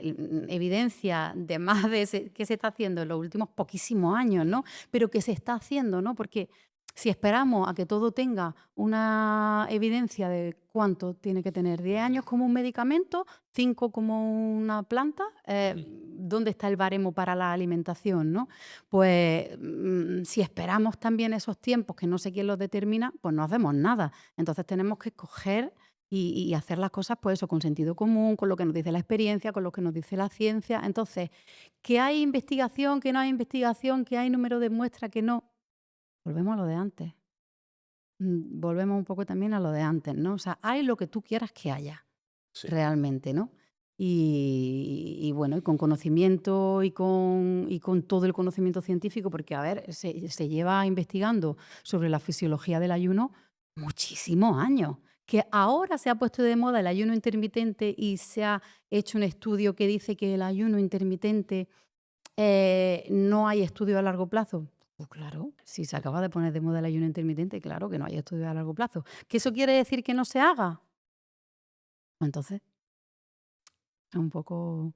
evidencia de más que se está haciendo en los últimos poquísimos años, ujú. ¿no? Pero que se está haciendo, ¿no? Porque si esperamos a que todo tenga una evidencia de cuánto tiene que tener, 10 años como un medicamento, 5 como una planta, Ujú, ¿dónde está el baremo para la alimentación, no? Pues si esperamos también esos tiempos, que no sé quién los determina, pues no hacemos nada. Entonces tenemos que coger y hacer las cosas, pues eso, con sentido común, con lo que nos dice la experiencia, con lo que nos dice la ciencia. Entonces, que hay investigación, que no hay investigación, que hay número de muestra, que no. Volvemos a lo de antes. Volvemos un poco también a lo de antes, ¿no? O sea, hay lo que tú quieras que haya, sí. realmente, ¿no? Y bueno, y con conocimiento y con todo el conocimiento científico, porque, a ver, se lleva investigando sobre la fisiología del ayuno muchísimos años. Que ahora se ha puesto de moda el ayuno intermitente y se ha hecho un estudio que dice que el ayuno intermitente no hay estudio a largo plazo. Pues claro, si se acaba de poner de moda el ayuno intermitente, claro que no hay estudio a largo plazo. ¿Que eso quiere decir que no se haga? Pues entonces, es un poco.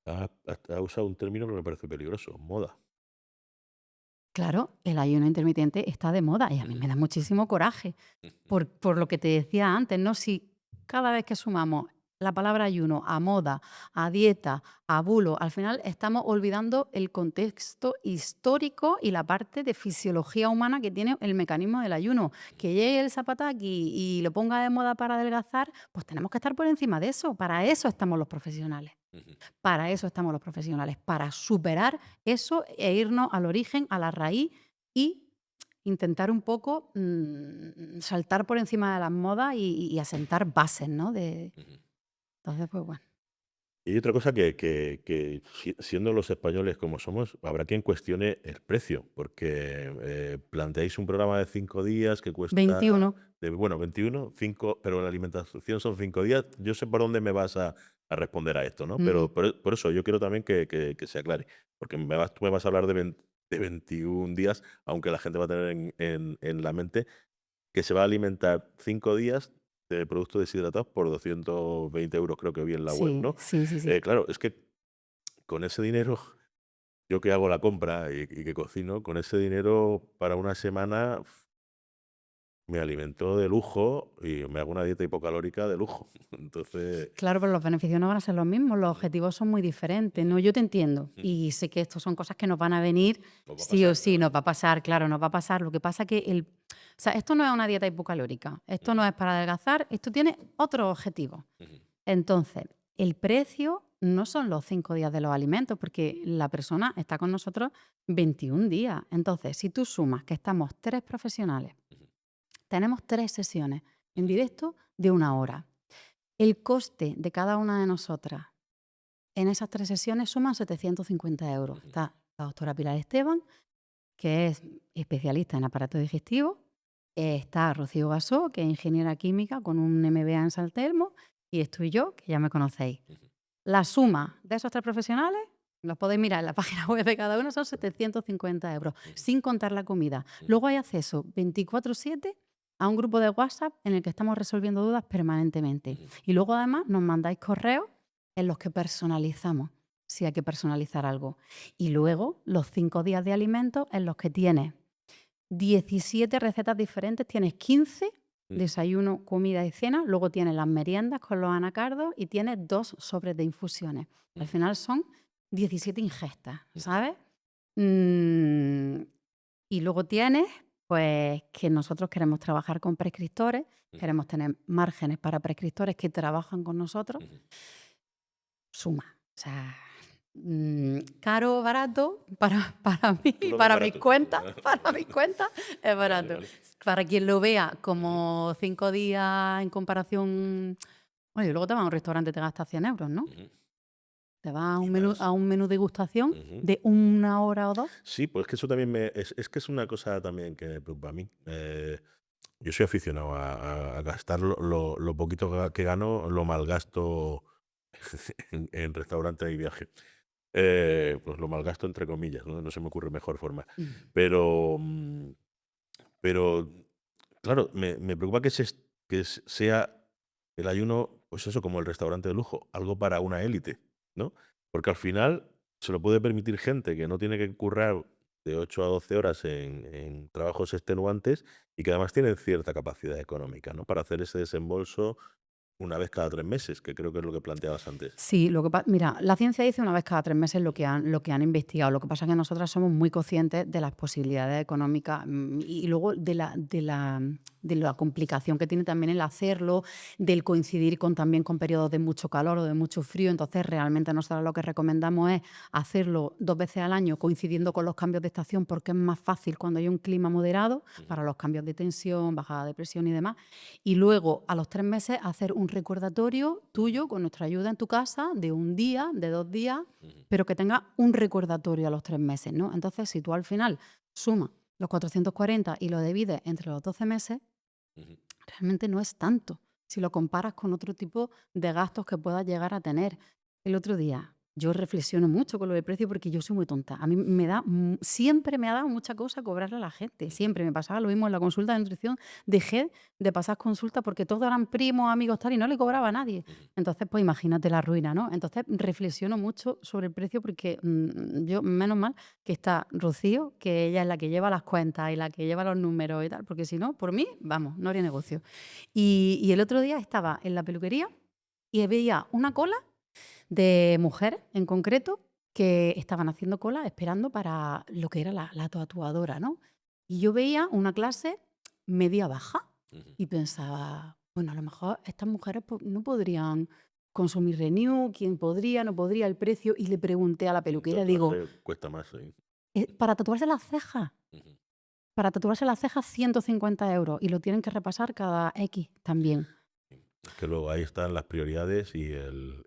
Ha usado un término que me parece peligroso, moda. Claro, el ayuno intermitente está de moda y a mí Ujú, me da muchísimo coraje ujú, por lo que te decía antes, ¿no? Si cada vez que sumamos la palabra ayuno a moda, a dieta, a bulo, al final estamos olvidando el contexto histórico y la parte de fisiología humana que tiene el mecanismo del ayuno. Que llegue el zapataki y lo ponga de moda para adelgazar, pues tenemos que estar por encima de eso. Para eso estamos los profesionales. ujú, Para eso estamos los profesionales, para superar eso e irnos al origen, a la raíz y intentar un poco saltar por encima de las modas y asentar bases, ¿no? ujú. Entonces, pues bueno. Y hay otra cosa que siendo los españoles como somos, habrá quien cuestione el precio, porque planteáis un programa de 5 días que cuesta, 21. bueno, 21, 5, pero la alimentación son 5 días. Yo sé por dónde me vas a responder a esto, ¿no? Ujú. Pero por eso yo quiero también que se aclare, porque tú me vas a hablar de 21 días, aunque la gente va a tener en la mente que se va a alimentar 5 días de productos deshidratados por 220 euros, creo que vi en la web, Sí, ¿no? sí, sí, sí. Claro, es que con ese dinero, yo que hago la compra y que cocino, con ese dinero para una semana me alimento de lujo y me hago una dieta hipocalórica de lujo. Entonces, Claro, pero los beneficios no van a ser los mismos, los ujú, objetivos son muy diferentes, ujú, ¿no? Yo te entiendo ujú, y sé que esto son cosas que nos van a venir nos va a sí o pasar, sí, claro. nos va a pasar, claro, nos va a pasar. Lo que pasa que o sea, esto no es una dieta hipocalórica, esto Ujú, no es para adelgazar, esto tiene otro objetivo. ujú, Entonces, el precio no son los 5 días de los alimentos, porque la persona está con nosotros 21 días. Entonces, si tú sumas que estamos 3 profesionales, ujú, tenemos 3 sesiones en ujú, directo de 1 hora. El coste de cada una de nosotras en esas 3 sesiones suman 750 euros. ujú, Está la doctora Pilar Esteban, que es especialista en aparato digestivo. Está Rocío Gasó, que es ingeniera química con un MBA en San Telmo. Y estoy yo, que ya me conocéis. ujú, La suma de esos 3 profesionales, los podéis mirar en la página web de cada uno, son 750 euros, ujú, sin contar la comida. ujú, Luego hay acceso 24/7 a un grupo de WhatsApp en el que estamos resolviendo dudas permanentemente. ujú, Y luego además nos mandáis correos en los que personalizamos, si hay que personalizar algo. Y luego los 5 días de alimentos en los que tienes 17 recetas diferentes, tienes 15 Mm. desayuno, comida y cena, luego tienes las meriendas con los anacardos y tienes 2 sobres de infusiones. Al Ujú. final son 17 ingestas, Ujú. ¿sabes? Mm, y luego tienes, pues, que nosotros queremos trabajar con prescriptores, Ujú. queremos tener márgenes para prescriptores que trabajan con nosotros. Ujú. Suma. O sea, caro o barato, para mí, Tú lo ves para mis barato. cuentas, para mis Vale, cuentas, es vale, barato. vale. Para quien lo vea Ujú. como 5 días en comparación. Oye, luego te vas a un restaurante y te gastas 100 euros, ¿no? Ujú. Te vas a Y un menú, más. a un menú degustación Ujú. de 1 hora o 2. Sí, pues es que eso también es que es una cosa también que me preocupa a mí. Yo soy aficionado a gastar lo poquito que gano, lo malgasto en restaurante y viaje. Pues lo malgasto entre comillas, ¿no? No se me ocurre mejor forma. Pero, pero claro, me preocupa sea el ayuno, pues eso, como el restaurante de lujo, algo para una élite, ¿no? Porque al final se lo puede permitir gente que no tiene que currar de 8 a 12 horas en trabajos extenuantes y que además tienen cierta capacidad económica, ¿no? Para hacer ese desembolso una vez cada 3 meses, que creo que es lo que planteabas antes. Sí, mira, la ciencia dice una vez cada 3 meses lo que han investigado. Lo que pasa es que nosotras somos muy conscientes de las posibilidades económicas, y luego de la complicación que tiene también el hacerlo, del coincidir también con periodos de mucho calor o de mucho frío. Entonces, realmente nosotros lo que recomendamos es hacerlo 2 veces al año, coincidiendo con los cambios de estación, porque es más fácil cuando hay un clima moderado Ujú. para los cambios de tensión, bajada de presión y demás. Y luego, a los 3 meses, hacer un recordatorio tuyo con nuestra ayuda en tu casa de 1 día, de 2 días, Ujú. pero que tenga un recordatorio a los 3 meses, ¿no? Entonces, si tú al final sumas los 440 y lo divides entre los 12 meses, Ujú. realmente no es tanto si lo comparas con otro tipo de gastos que puedas llegar a tener. El otro día, yo reflexiono mucho con lo del precio porque yo soy muy tonta. A mí siempre me ha dado mucha cosa cobrarle a la gente. Siempre me pasaba lo mismo en la consulta de nutrición. Dejé de pasar consultas porque todos eran primos, amigos, tal, y no le cobraba a nadie. Ujú. Entonces, pues imagínate la ruina, ¿no? Entonces, reflexiono mucho sobre el precio porque yo, menos mal que está Rocío, que ella es la que lleva las cuentas y la que lleva los números y tal, porque si no, por mí, vamos, no haría negocio. Y el otro día estaba en la peluquería y veía una cola de mujeres en concreto que estaban haciendo cola esperando para lo que era la tatuadora, ¿no? Y yo veía una clase media baja Ujú. y pensaba, bueno, a lo mejor estas mujeres no podrían consumir Renew, quién podría, no podría, el precio. Y le pregunté a la Un peluquera, digo, tatuaje cuesta más, sí. Para tatuarse las cejas, Ujú. 150 euros y lo tienen que repasar cada X también. Es que luego ahí están las prioridades y el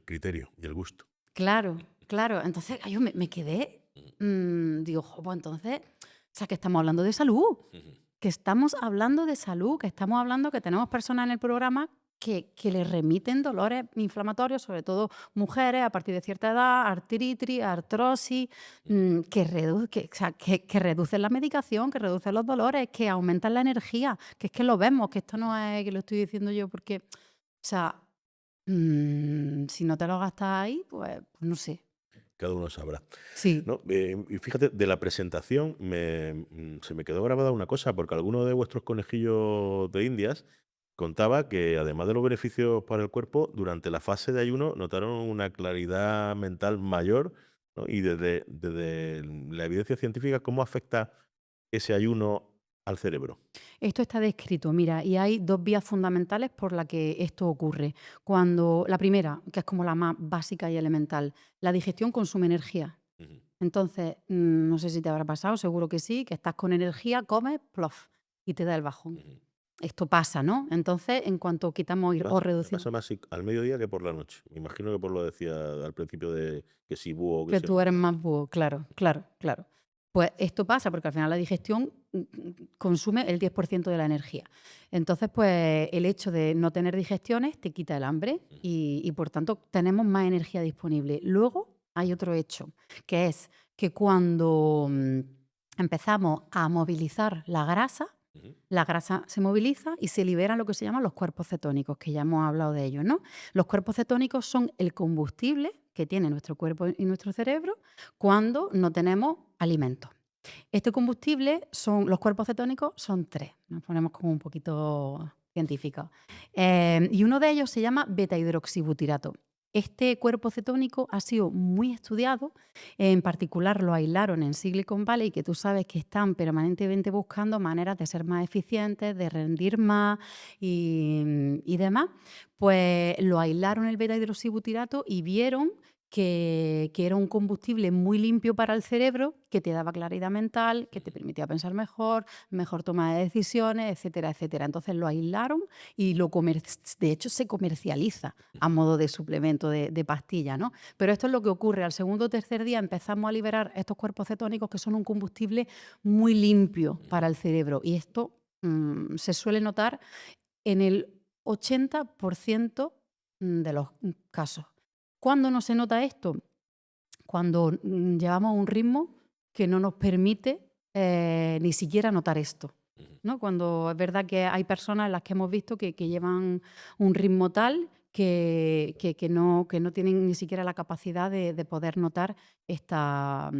criterio y el gusto. Claro, claro. Entonces, yo me quedé, Ujú. digo, jo, pues entonces, o sea, que estamos hablando de salud, Ujú. que estamos hablando de salud, que estamos hablando que tenemos personas en el programa que les remiten dolores inflamatorios, sobre todo mujeres a partir de cierta edad, artritis, artrosis, Ujú. que reducen la medicación, que reducen los dolores, que aumentan la energía, que es que lo vemos, que esto no es que lo estoy diciendo yo porque, o sea, si no te lo gastas ahí, pues no sé. Cada uno sabrá. Sí. ¿No? Y fíjate, de la presentación se me quedó grabada una cosa, porque alguno de vuestros conejillos de Indias contaba que además de los beneficios para el cuerpo, durante la fase de ayuno notaron una claridad mental mayor, ¿no? Y desde la evidencia científica, ¿cómo afecta ese ayuno al cerebro? Esto está descrito, mira, y hay 2 vías fundamentales por la que esto ocurre. Cuando la primera, que es como la más básica y elemental, la digestión consume energía. Ujú. Entonces, no sé si te habrá pasado, seguro que sí, que estás con energía, comes, plof, y te da el bajón. Ujú. Esto pasa, ¿no? Entonces, en cuanto quitamos o Me reducimos. pasa más al mediodía que por la noche. Me imagino que por lo decía al principio de que si búho o que Que si tú eres hormiga. más búho, claro, claro, claro. Pues esto pasa porque al final la digestión consume el 10% de la energía. Entonces, pues el hecho de no tener digestiones te quita el hambre Ujú. y por tanto tenemos más energía disponible. Luego hay otro hecho, que es que cuando empezamos a movilizar Ujú. la grasa se moviliza y se liberan lo que se llaman los cuerpos cetónicos, que ya hemos hablado de ellos, ¿no? Los cuerpos cetónicos son el combustible que tiene nuestro cuerpo y nuestro cerebro cuando no tenemos alimentos. Este combustible los cuerpos cetónicos son 3, nos ponemos como un poquito científicos. Y uno de ellos se llama beta-hidroxibutirato. Este cuerpo cetónico ha sido muy estudiado, en particular lo aislaron en Silicon Valley, que tú sabes que están permanentemente buscando maneras de ser más eficientes, de rendir más y demás. Pues lo aislaron el beta-hidroxibutirato y vieron que era un combustible muy limpio para el cerebro, que te daba claridad mental, que te permitía pensar mejor, mejor toma de decisiones, etcétera, etcétera. Entonces lo aislaron y de hecho se comercializa a modo de suplemento de pastilla, ¿no? Pero esto es lo que ocurre. Al segundo o tercer día empezamos a liberar estos cuerpos cetónicos que son un combustible muy limpio para el cerebro. Y esto se suele notar en el 80% de los casos. ¿Cuándo no se nota esto? Cuando llevamos un ritmo que no nos permite ni siquiera notar esto, ¿no? Cuando es verdad que hay personas en las que hemos visto que llevan un ritmo tal que no tienen ni siquiera la capacidad de poder notar esta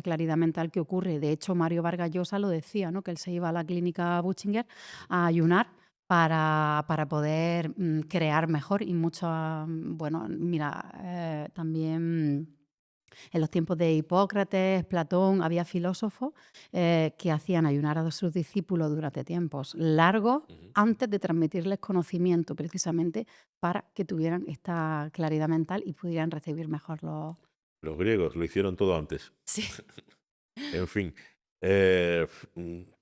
claridad mental que ocurre. De hecho, Mario Vargas Llosa lo decía, ¿no? Que él se iba a la clínica Butchinger a ayunar para poder crear mejor y bueno, mira, también en los tiempos de Hipócrates, Platón, había filósofos que hacían ayunar a sus discípulos durante tiempos largos antes de transmitirles conocimiento, precisamente para que tuvieran esta claridad mental y pudieran recibir mejor los... Los griegos lo hicieron todo antes. Sí. En fin.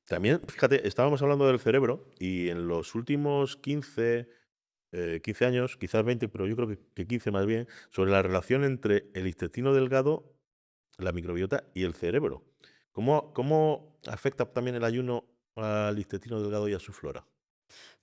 También, fíjate, estábamos hablando del cerebro y en los últimos 15 años, quizás 20, pero yo creo que 15 más bien, sobre la relación entre el intestino delgado, la microbiota y el cerebro. ¿Cómo afecta también el ayuno al intestino delgado y a su flora?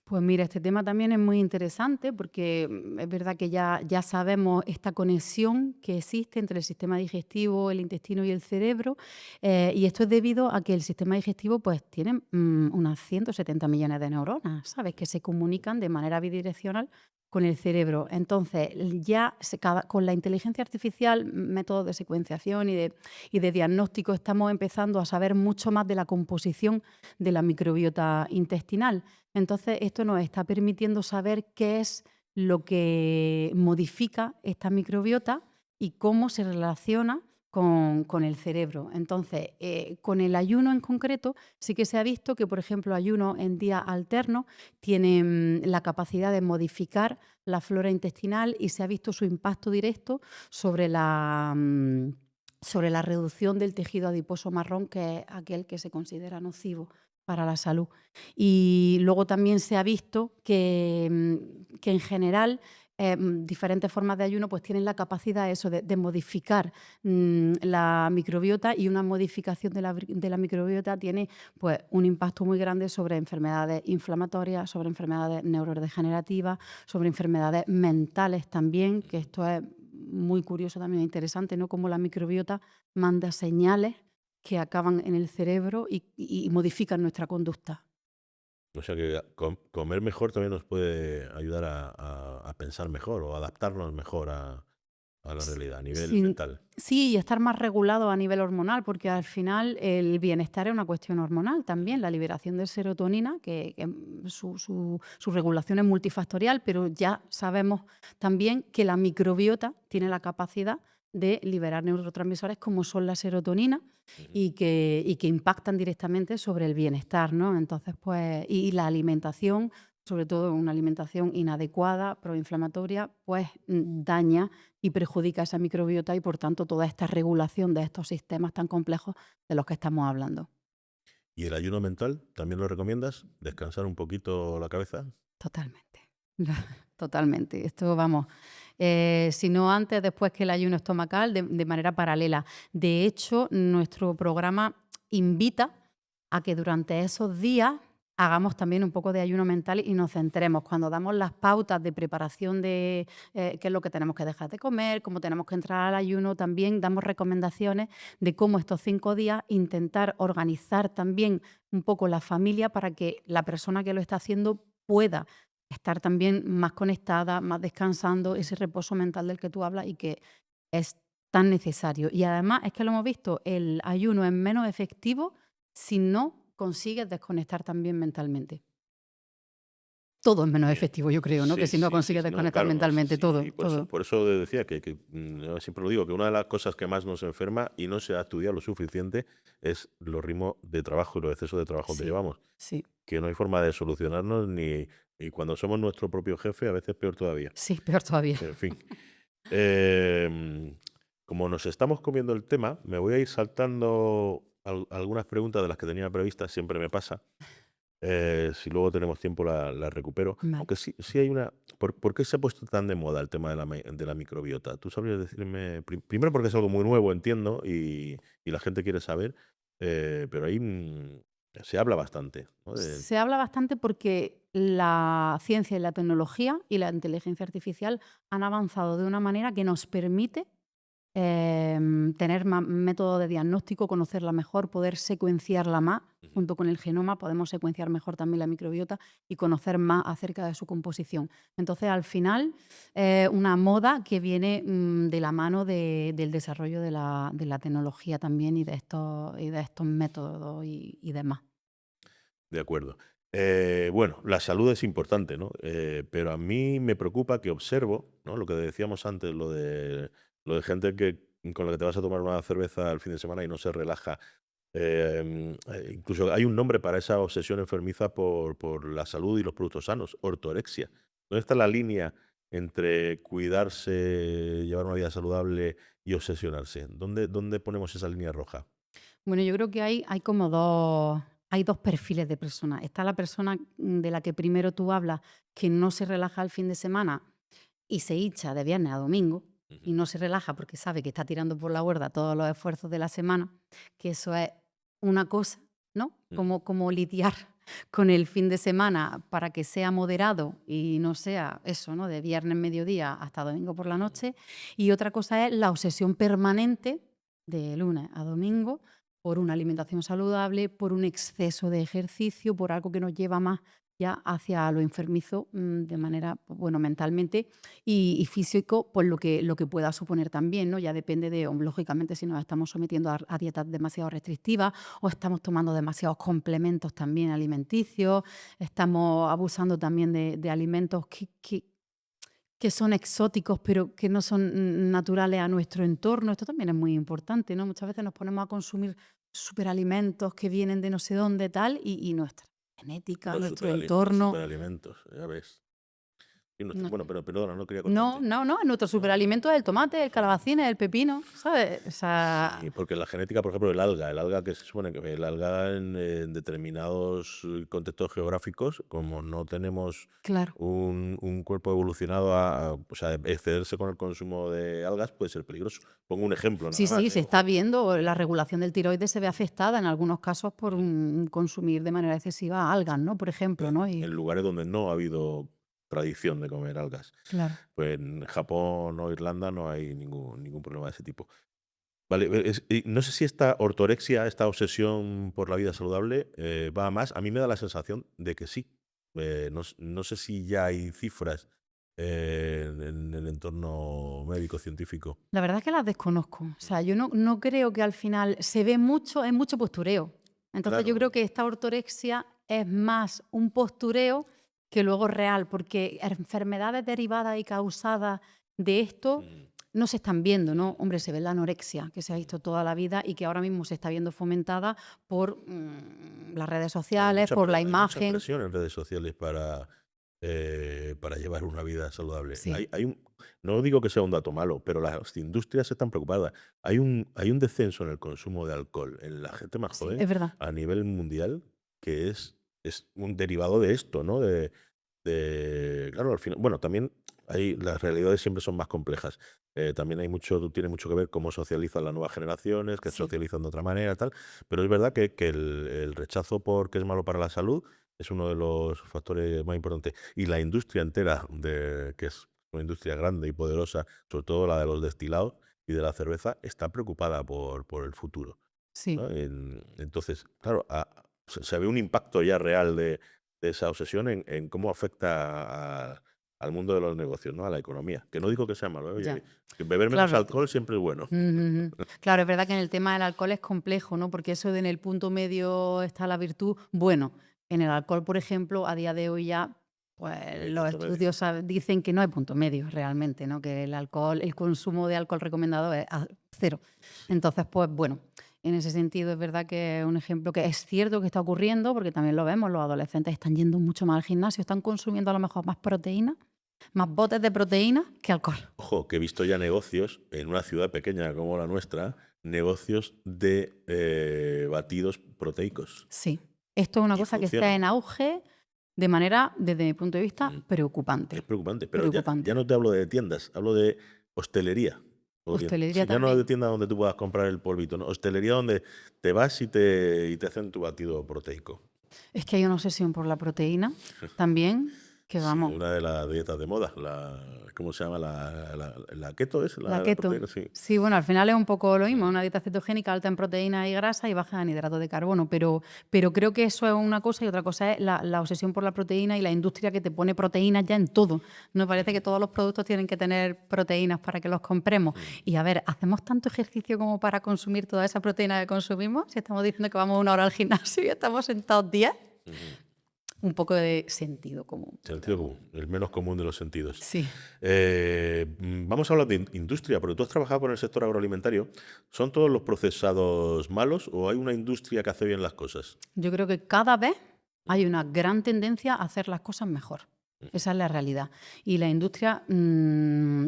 Pues mira, este tema también es muy interesante porque es verdad que ya sabemos esta conexión que existe entre el sistema digestivo, el intestino y el cerebro, y esto es debido a que el sistema digestivo pues tiene unas 170 millones de neuronas, ¿sabes? Que se comunican de manera bidireccional con el cerebro. Entonces, con la inteligencia artificial, métodos de secuenciación y de diagnóstico, estamos empezando a saber mucho más de la composición de la microbiota intestinal. Entonces, esto nos está permitiendo saber qué es lo que modifica esta microbiota y cómo se relaciona con el cerebro. Entonces, con el ayuno en concreto, sí que se ha visto que, por ejemplo, ayuno en día alterno tiene la capacidad de modificar la flora intestinal y se ha visto su impacto directo sobre la reducción del tejido adiposo marrón, que es aquel que se considera nocivo para la salud. Y luego también se ha visto que en general diferentes formas de ayuno pues tienen la capacidad de modificar la microbiota, y una modificación de la microbiota tiene pues un impacto muy grande sobre enfermedades inflamatorias, sobre enfermedades neurodegenerativas, sobre enfermedades mentales también, que esto es muy curioso, también interesante, ¿no? Cómo la microbiota manda señales que acaban en el cerebro y modifican nuestra conducta. O sea que comer mejor también nos puede ayudar a pensar mejor o adaptarnos mejor a la realidad, a nivel Sí, mental. sí, y estar más regulado a nivel hormonal, porque al final el bienestar es una cuestión hormonal también. La liberación de serotonina, que su regulación es multifactorial, pero ya sabemos también que la microbiota tiene la capacidad de liberar neurotransmisores como son la serotonina y que impactan directamente sobre el bienestar, ¿no? Entonces, pues, y la alimentación, sobre todo una alimentación inadecuada, proinflamatoria, pues daña y perjudica esa microbiota y, por tanto, toda esta regulación de estos sistemas tan complejos de los que estamos hablando. ¿Y el ayuno mental también lo recomiendas? ¿Descansar un poquito la cabeza? Totalmente. Totalmente. Esto, vamos, si no antes, después que el ayuno estomacal, de manera paralela. De hecho, nuestro programa invita a que durante esos días hagamos también un poco de ayuno mental y nos centremos. Cuando damos las pautas de preparación de qué es lo que tenemos que dejar de comer, cómo tenemos que entrar al ayuno, también damos recomendaciones de cómo estos 5 días intentar organizar también un poco la familia para que la persona que lo está haciendo pueda estar también más conectada, más descansando, ese reposo mental del que tú hablas y que es tan necesario. Y además es que lo hemos visto, el ayuno es menos efectivo si no consigues desconectar también mentalmente. Todo es menos Bien. efectivo, yo creo, ¿no? Que Sí, si no sí, sí, consigues sí. No, desconectar claro, no, sí, mentalmente, sí. todo, Y todo. por eso decía yo siempre lo digo, que una de las cosas que más nos enferma y no se ha estudiado lo suficiente es los ritmos de trabajo y los excesos de trabajo que Sí, llevamos. sí, Que no hay forma de solucionarnos y cuando somos nuestro propio jefe, a veces peor todavía. sí, peor todavía. En fin. Em, Como nos estamos comiendo el tema, me voy a ir saltando algunas preguntas de las que tenía previstas, siempre me pasa. Si luego tenemos tiempo la recupero. Vale. Aunque sí hay una... ¿Por qué se ha puesto tan de moda el tema de la microbiota? ¿Tú sabrías decirme? Primero porque es algo muy nuevo, entiendo, y la gente quiere saber, pero ahí se habla bastante, ¿no? Se habla bastante porque la ciencia y la tecnología y la inteligencia artificial han avanzado de una manera que nos permite tener más método de diagnóstico, conocerla mejor, poder secuenciarla más. Ujú. Junto con el genoma podemos secuenciar mejor también la microbiota y conocer más acerca de su composición. Entonces, al final, una moda que viene de la mano del desarrollo de la tecnología también y de estos métodos y demás. De acuerdo. Bueno, la salud es importante, ¿no? Pero a mí me preocupa que observo, ¿no? Lo que decíamos antes, lo de gente con la que te vas a tomar una cerveza al fin de semana y no se relaja. Incluso hay un nombre para esa obsesión enfermiza por la salud y los productos sanos, ortorexia. ¿Dónde está la línea entre cuidarse, llevar una vida saludable y obsesionarse? ¿Dónde ponemos esa línea roja? Bueno, yo creo que hay como hay dos perfiles de personas. Está la persona de la que primero tú hablas, que no se relaja el fin de semana y se hincha de viernes a domingo Ujú. y no se relaja porque sabe que está tirando por la borda todos los esfuerzos de la semana, que eso es una cosa, ¿no? Mm. Como lidiar con el fin de semana para que sea moderado y no sea eso, ¿no? De viernes mediodía hasta domingo por la noche. Y otra cosa es la obsesión permanente de lunes a domingo por una alimentación saludable, por un exceso de ejercicio, por algo que nos lleva más ya hacia lo enfermizo de manera, pues, bueno, mentalmente y físico, por lo que pueda suponer también, ¿no? Ya depende de, lógicamente, si nos estamos sometiendo a dietas demasiado restrictivas o estamos tomando demasiados complementos también alimenticios, estamos abusando también de alimentos que son exóticos, pero que no son naturales a nuestro entorno. Esto también es muy importante, ¿no? Muchas veces nos ponemos a consumir superalimentos que vienen de no sé dónde, tal, y nuestra genética, nuestro Los entorno. superalimentos, ya ves. no- Bueno, pero perdona, no quería No, cortarte. no, no, nuestro No, superalimento es el tomate, el sí. calabacín, el pepino, ¿sabes? O Sí, sea, porque la genética, por ejemplo, el alga que se supone que el alga en determinados contextos geográficos, como no tenemos claro. un cuerpo evolucionado o sea, excederse con el consumo de algas puede ser peligroso. Pongo un ejemplo Sí, nada sí, más, se ¿eh? está Ojo. viendo, la regulación del tiroides se ve afectada en algunos casos por Mm. consumir de manera excesiva algas, ¿no? Por ejemplo, ¿no? En Y lugares donde no ha habido tradición de comer algas. claro. Pues en Japón o Irlanda no hay ningún problema de ese tipo. Vale, y no sé si esta ortorexia, esta obsesión por la vida saludable, va a más. A mí me da la sensación de que sí. No sé si ya hay cifras en el entorno médico científico. La verdad es que las desconozco. O sea, yo no creo que al final se ve mucho, es mucho postureo. Entonces yo creo Claro. que esta ortorexia es más un postureo que luego real, porque enfermedades derivadas y causadas de esto Mm, no se están viendo, ¿no? Hombre, se ve la anorexia, que se ha mm. visto toda la vida y que ahora mismo se está viendo fomentada por las redes Bueno, sociales, por la hay mucha imagen. presión en redes sociales para llevar una vida saludable. Sí, No digo que sea un dato malo, pero las industrias están preocupadas. Hay un descenso en el consumo de alcohol en la gente más sí, joven es verdad. a nivel mundial que es un derivado de esto, ¿no? Claro, al final, bueno, también las realidades siempre son más complejas. También tiene mucho que ver cómo socializan las nuevas generaciones, que Sí, socializan de otra manera, tal. Pero es verdad que el rechazo porque es malo para la salud es uno de los factores más importantes. Y la industria entera, que es una industria grande y poderosa, sobre todo la de los destilados y de la cerveza, está preocupada por el futuro, sí. ¿no? Entonces, claro, se ve un impacto ya real de esa obsesión en cómo afecta al mundo de los negocios, ¿no? A la economía. Que no digo que sea malo, ¿eh? Oye, Ya. que beber menos Claro. alcohol siempre es bueno. Ujú. Claro, es verdad que en el tema del alcohol es complejo, ¿no? Porque eso de en el punto medio está la virtud. Bueno, en el alcohol, por ejemplo, a día de hoy ya, pues No hay los punto medio. estudios dicen que no hay punto medio realmente, ¿no? Que el alcohol, el consumo de alcohol recomendado es a cero. Entonces, pues bueno, en ese sentido es verdad que es un ejemplo que es cierto que está ocurriendo, porque también lo vemos, los adolescentes están yendo mucho más al gimnasio, están consumiendo a lo mejor más proteína, más botes de proteína que alcohol. Ojo, que he visto ya negocios en una ciudad pequeña como la nuestra, negocios de batidos proteicos. Sí, esto es una Y cosa que está funciona. en auge de manera, desde mi punto de vista, Mm. preocupante. Es preocupante, pero ya Preocupante. no te hablo de tiendas, hablo de hostelería. Hostelería Si ya no de también. tienda donde tú puedas comprar el polvito, ¿no? Hostelería donde te vas y te hacen tu batido proteico. Es que hay una obsesión por la proteína también, que Sí, vamos, una de las dietas de moda, ¿cómo se llama? La keto es, la la keto. proteína, sí. Sí, bueno, al final es un poco lo mismo, una dieta cetogénica alta en proteínas y grasa y baja en hidratos de carbono, pero creo que eso es una cosa y otra cosa es la obsesión por la proteína y la industria que te pone proteínas ya en todo. Nos parece que todos los productos tienen que tener proteínas para que los compremos. Y a ver, ¿hacemos tanto ejercicio como para consumir toda esa proteína que consumimos? Si estamos diciendo que vamos 1 hora al gimnasio y estamos sentados 10, un poco de sentido común. Sentido común, el menos común de los sentidos. Sí. Vamos a hablar de industria, porque tú has trabajado con el sector agroalimentario. ¿Son todos los procesados malos o hay una industria que hace bien las cosas? Yo creo que cada vez hay una gran tendencia a hacer las cosas mejor. Esa es la realidad. Y la industria,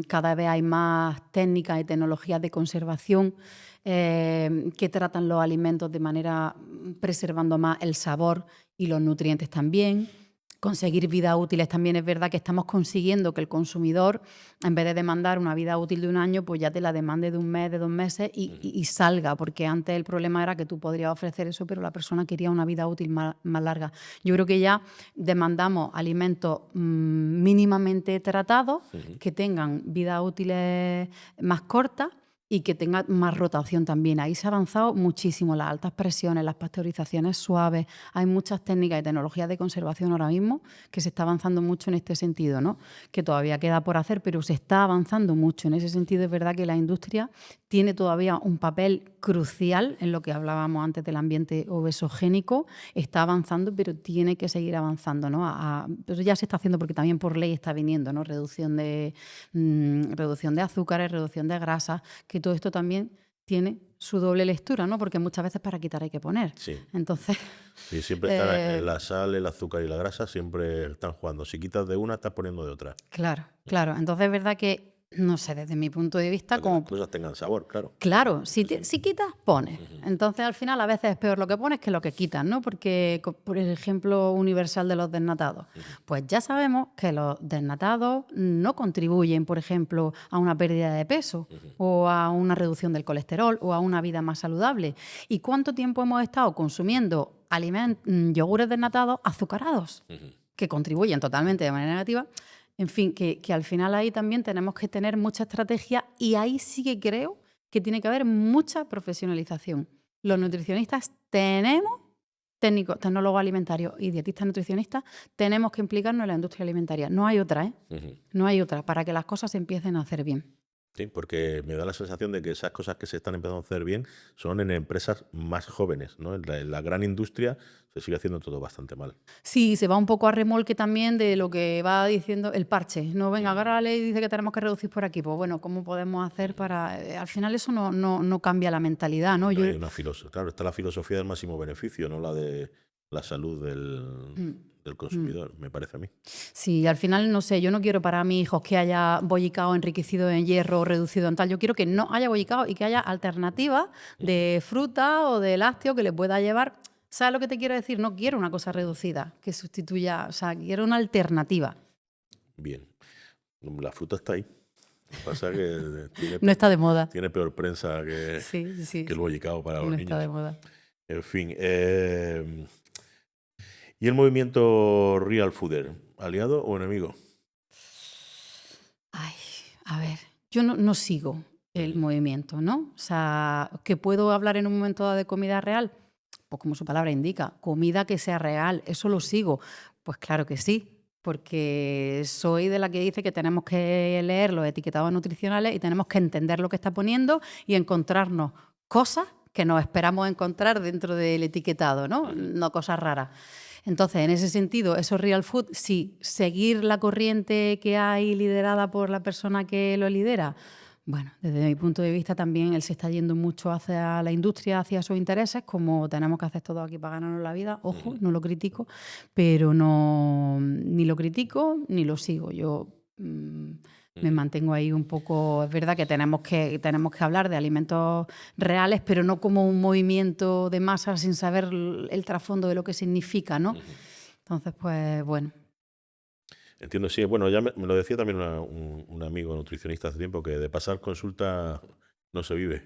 cada vez hay más técnicas y tecnologías de conservación que tratan los alimentos de manera preservando más el sabor y los nutrientes también. Conseguir vidas útiles también es verdad que estamos consiguiendo que el consumidor, en vez de demandar una vida útil de 1 año, pues ya te la demande de 1 mes, de 2 meses y salga, porque antes el problema era que tú podrías ofrecer eso, pero la persona quería una vida útil más larga. Yo creo que ya demandamos alimentos mínimamente tratados, que tengan vidas útiles más cortas y que tenga más rotación también. Ahí se ha avanzado muchísimo, las altas presiones, las pasteurizaciones suaves. Hay muchas técnicas y tecnologías de conservación ahora mismo que se está avanzando mucho en este sentido, ¿no? Que todavía queda por hacer, pero se está avanzando mucho. En ese sentido es verdad que la industria tiene todavía un papel crucial en lo que hablábamos antes del ambiente obesogénico. Está avanzando, pero tiene que seguir avanzando, ¿no? Pero ya se está haciendo porque también por ley está viniendo, ¿no? Reducción de azúcares, reducción de grasas, que todo esto también tiene su doble lectura, ¿no? Porque muchas veces para quitar hay que poner. Sí. Entonces, Sí, siempre están la sal, el azúcar y la grasa siempre están jugando. Si quitas de una, estás poniendo de otra. claro. Entonces es verdad que, no sé, desde mi punto de vista, Para que las cosas tengan sabor, claro. Claro, si quitas, pones. Entonces, al final, a veces es peor lo que pones que lo que quitas, ¿no? Porque, por el ejemplo universal de los desnatados, pues ya sabemos que los desnatados no contribuyen, por ejemplo, a una pérdida de peso o a una reducción del colesterol o a una vida más saludable. ¿Y cuánto tiempo hemos estado consumiendo yogures desnatados azucarados que contribuyen totalmente de manera negativa? En fin, que al final ahí también tenemos que tener mucha estrategia y ahí sí que creo que tiene que haber mucha profesionalización. Los nutricionistas tenemos, tecnólogos alimentarios y dietistas nutricionistas, tenemos que implicarnos en la industria alimentaria. No hay otra, ¿eh? No hay otra para que las cosas se empiecen a hacer bien. Sí, porque me da la sensación de que esas cosas que se están empezando a hacer bien son en empresas más jóvenes, ¿no? En la gran industria se sigue haciendo todo bastante mal. Sí, se va un poco a remolque también de lo que va diciendo el parche. No, venga, ahora la ley dice que tenemos que reducir por aquí. Pues bueno, ¿cómo podemos hacer para...? Al final eso no cambia la mentalidad, ¿no? Hay una claro, está la filosofía del máximo beneficio, no la de la salud del consumidor, me parece a mí. Sí, al final, no sé, yo no quiero para mis hijos que haya bollicao enriquecido en hierro o reducido en tal. Yo quiero que no haya bollicao y que haya alternativas de fruta o de lácteo que le pueda llevar. ¿Sabes lo que te quiero decir? No quiero una cosa reducida que sustituya, o sea, quiero una alternativa. Bien. La fruta está ahí. Lo que pasa es que No está de moda. tiene peor prensa que el bollicao para los no niños. está de moda. En fin. ¿Y el movimiento Real Fooder? ¿Aliado o enemigo? Ay, a ver, yo no sigo el movimiento, ¿no? O sea, ¿que puedo hablar en un momento dado de comida real? Pues como su palabra indica, comida que sea real, eso lo sigo. Pues claro que sí, porque soy de la que dice que tenemos que leer los etiquetados nutricionales y tenemos que entender lo que está poniendo y encontrarnos cosas que nos esperamos encontrar dentro del etiquetado, ¿no? No cosas raras. Entonces, en ese sentido, eso real food, sí, seguir la corriente que hay liderada por la persona que lo lidera. Bueno, desde mi punto de vista también él se está yendo mucho hacia la industria, hacia sus intereses, como tenemos que hacer todo aquí para ganarnos la vida. Ojo, no lo critico, pero no, ni lo critico ni lo sigo. Yo me mantengo ahí un poco. Es verdad que tenemos que hablar de alimentos reales, pero no como un movimiento de masa sin saber el trasfondo de lo que significa, ¿no? Entonces, pues bueno. Entiendo, sí. Bueno, ya me lo decía también un amigo nutricionista hace tiempo, que de pasar consulta no se vive.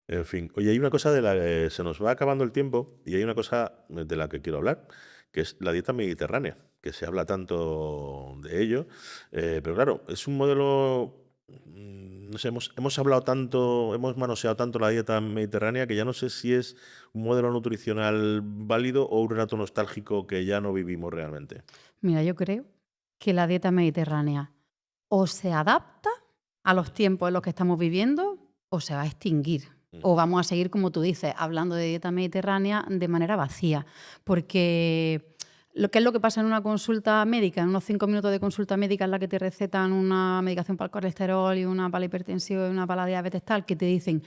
En fin. Oye, hay una cosa de la que se nos va acabando el tiempo y hay una cosa de la que quiero hablar, que es la dieta mediterránea, que se habla tanto de ello, pero claro, es un modelo, no sé, hemos hablado tanto, hemos manoseado tanto la dieta mediterránea que ya no sé si es un modelo nutricional válido o un relato nostálgico que ya no vivimos realmente. Mira, yo creo que la dieta mediterránea o se adapta a los tiempos en los que estamos viviendo o se va a extinguir. O vamos a seguir, como tú dices, hablando de dieta mediterránea de manera vacía. Porque ¿qué es lo que pasa en una consulta médica? En unos 5 minutos de consulta médica en la que te recetan una medicación para el colesterol y una para la hipertensión y una para la diabetes tal, que te dicen,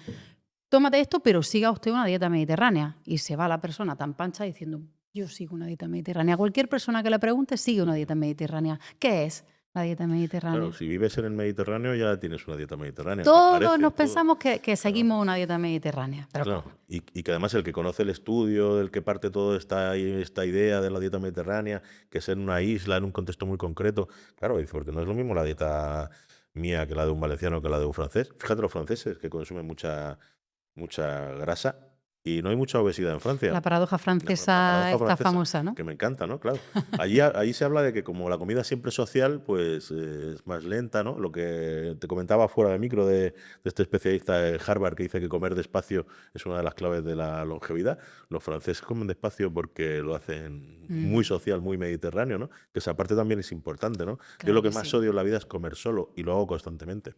tómate esto, pero siga usted una dieta mediterránea. Y se va la persona tan pancha diciendo, yo sigo una dieta mediterránea. Cualquier persona que le pregunte sigue una dieta mediterránea. ¿Qué es la dieta mediterránea? Claro, si vives en el Mediterráneo ya tienes una dieta mediterránea. Todos nos pensamos que seguimos una dieta mediterránea. Pero claro, y que además el que conoce el estudio, del que parte toda esta idea de la dieta mediterránea, que es en una isla, en un contexto muy concreto, claro, dice, porque no es lo mismo la dieta mía que la de un valenciano que la de un francés. Fíjate los franceses, que consumen mucha grasa y no hay mucha obesidad en Francia. La paradoja francesa está famosa, ¿no? Que me encanta, ¿no? Claro. Allí se habla de que como la comida siempre es social, pues es más lenta, ¿no? Lo que te comentaba fuera de micro de este especialista de Harvard que dice que comer despacio es una de las claves de la longevidad. Los franceses comen despacio porque lo hacen muy social, muy mediterráneo, ¿no? Que esa parte también es importante, ¿no? Claro Yo lo que que más sí. odio en la vida es comer solo y lo hago constantemente.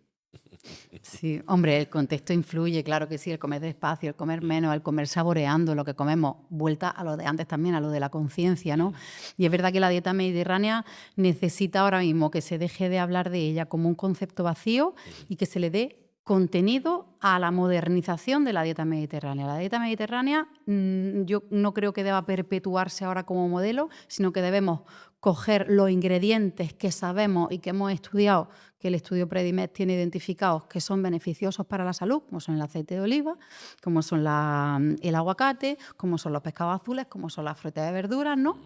Sí, hombre, el contexto influye, claro que sí, el comer despacio, el comer menos, el comer saboreando lo que comemos, vuelta a lo de antes también, a lo de la conciencia, ¿no? Y es verdad que la dieta mediterránea necesita ahora mismo que se deje de hablar de ella como un concepto vacío y que se le dé contenido a la modernización de la dieta mediterránea. La dieta mediterránea yo no creo que deba perpetuarse ahora como modelo, sino que debemos coger los ingredientes que sabemos y que hemos estudiado, que el estudio Predimed tiene identificados que son beneficiosos para la salud, como son el aceite de oliva, como son el aguacate, como son los pescados azules, como son las frutas y verduras, ¿no?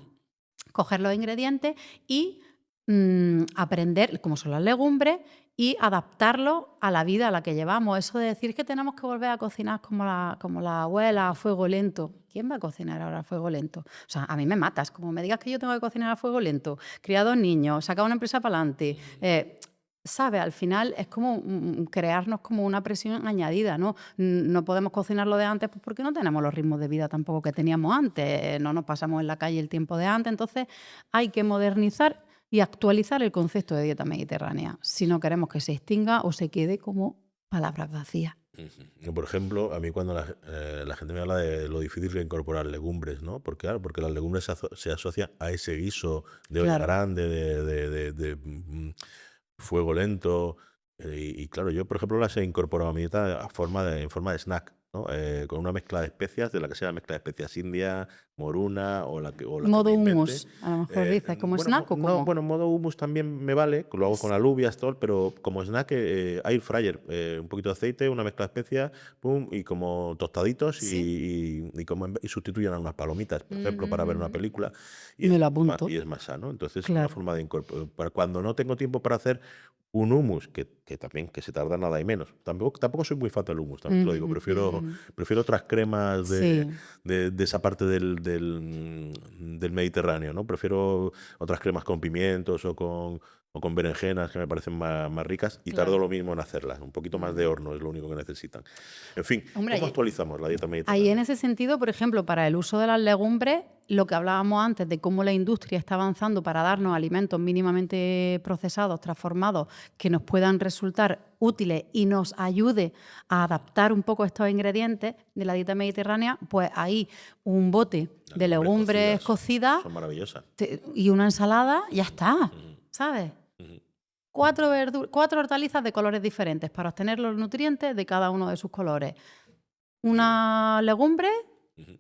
Coger los ingredientes y aprender, como son las legumbres, y adaptarlos a la vida a la que llevamos. Eso de decir que tenemos que volver a cocinar como la abuela a fuego lento. ¿Quién va a cocinar ahora a fuego lento? O sea, a mí me matas. Como me digas que yo tengo que cocinar a fuego lento, criar 2 niños, sacar una empresa para adelante. ¿Sabes? Al final es como crearnos como una presión añadida, ¿no? No podemos cocinar lo de antes pues porque no tenemos los ritmos de vida tampoco que teníamos antes. No nos pasamos en la calle el tiempo de antes. Entonces hay que modernizar y actualizar el concepto de dieta mediterránea si no queremos que se extinga o se quede como palabras vacías. Por ejemplo, a mí cuando la gente me habla de lo difícil que es incorporar legumbres, ¿no? Porque las legumbres se asocian a ese guiso de olla grande, de fuego lento. Y claro, yo, por ejemplo, las he incorporado a mi dieta en forma de snack, ¿no? Con una mezcla de especias, de la que sea la mezcla de especias india, moruna o la que modo me invente. hummus, a lo mejor dices, ¿como snack o cómo? No, bueno, modo hummus también me vale, lo hago con alubias, todo, pero como snack, air fryer, un poquito de aceite, una mezcla de especias, pum, y como tostaditos. ¿Sí? y sustituyen a unas palomitas, por ejemplo, para ver una película. Y me lo apunto. Y es más sano. Entonces, claro, una forma de incorporar. Cuando no tengo tiempo para hacer un hummus, que también que se tarda nada y menos. Tampoco soy muy fan del hummus, también te lo digo. Prefiero otras cremas de esa parte del Mediterráneo, ¿no? Prefiero otras cremas con pimientos o con o con berenjenas, que me parecen más ricas, y Claro. tardo lo mismo en hacerlas. Un poquito más de horno es lo único que necesitan. En fin, Hombre, ¿cómo ahí- actualizamos la dieta Ahí mediterránea? en ese sentido, por ejemplo, para el uso de las legumbres, lo que hablábamos antes de cómo la industria está avanzando para darnos alimentos mínimamente procesados, transformados, que nos puedan resultar útiles y nos ayude a adaptar un poco estos ingredientes de la dieta mediterránea, pues ahí un bote Las de legumbres cocidas son maravillosas. y una ensalada, ya está, Ujú, ¿sabes? ujú, 4 hortalizas de colores diferentes para obtener los nutrientes de cada uno de sus colores. Una legumbre ujú.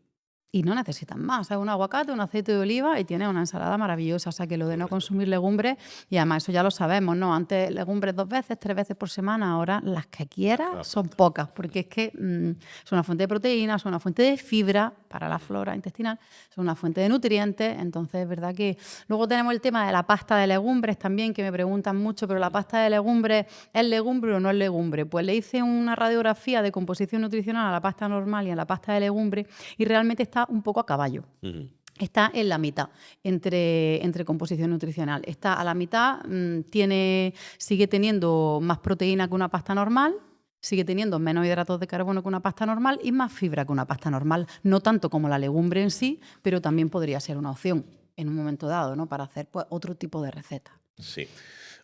y no necesitan más. Es un aguacate, un aceite de oliva y tienes una ensalada maravillosa. O sea que lo de no Correcto. consumir legumbres, y además eso ya lo sabemos, ¿no? Antes legumbres 2 veces, 3 veces por semana, ahora las que quieras son pocas, porque es que son una fuente de proteínas, son una fuente de fibra para la flora intestinal, son una fuente de nutrientes. Entonces es verdad que luego tenemos el tema de la pasta de legumbres también, que me preguntan mucho, pero la pasta de legumbres, ¿es legumbre o no es legumbre? Pues le hice una radiografía de composición nutricional a la pasta normal y a la pasta de legumbre y realmente está un poco a caballo. Ujú. Está en la mitad entre composición nutricional. Está a la mitad, sigue teniendo más proteína que una pasta normal, sigue teniendo menos hidratos de carbono que una pasta normal y más fibra que una pasta normal. No tanto como la legumbre en sí, pero también podría ser una opción en un momento dado, ¿no? Para hacer pues, otro tipo de receta. Sí.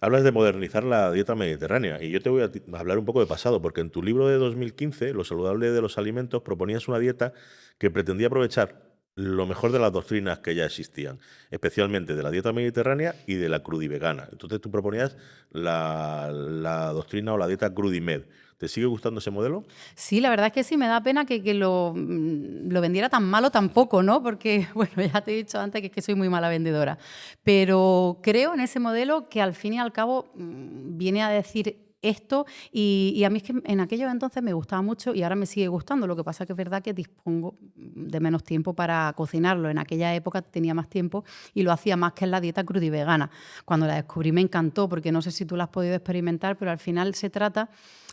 Hablas de modernizar la dieta mediterránea y yo te voy a hablar un poco de pasado, porque en tu libro de 2015, Lo saludable de los alimentos, proponías una dieta que pretendía aprovechar lo mejor de las doctrinas que ya existían, especialmente de la dieta mediterránea y de la crudivegana. Entonces tú proponías la doctrina o la dieta crudimed. ¿Te sigue gustando ese modelo? Sí, la verdad es que sí, me da pena que lo vendiera tan malo tampoco, ¿no? Porque, bueno, ya te he dicho antes que es que soy muy mala vendedora. Pero creo en ese modelo que al fin y al cabo viene a decir esto y a mí es que en aquellos entonces me gustaba mucho y ahora me sigue gustando. Lo que pasa que es verdad que dispongo de menos tiempo para cocinarlo. En aquella época tenía más tiempo y lo hacía más que en la dieta crudivegana. Cuando la descubrí me encantó porque no sé si tú la has podido experimentar, pero al final se trata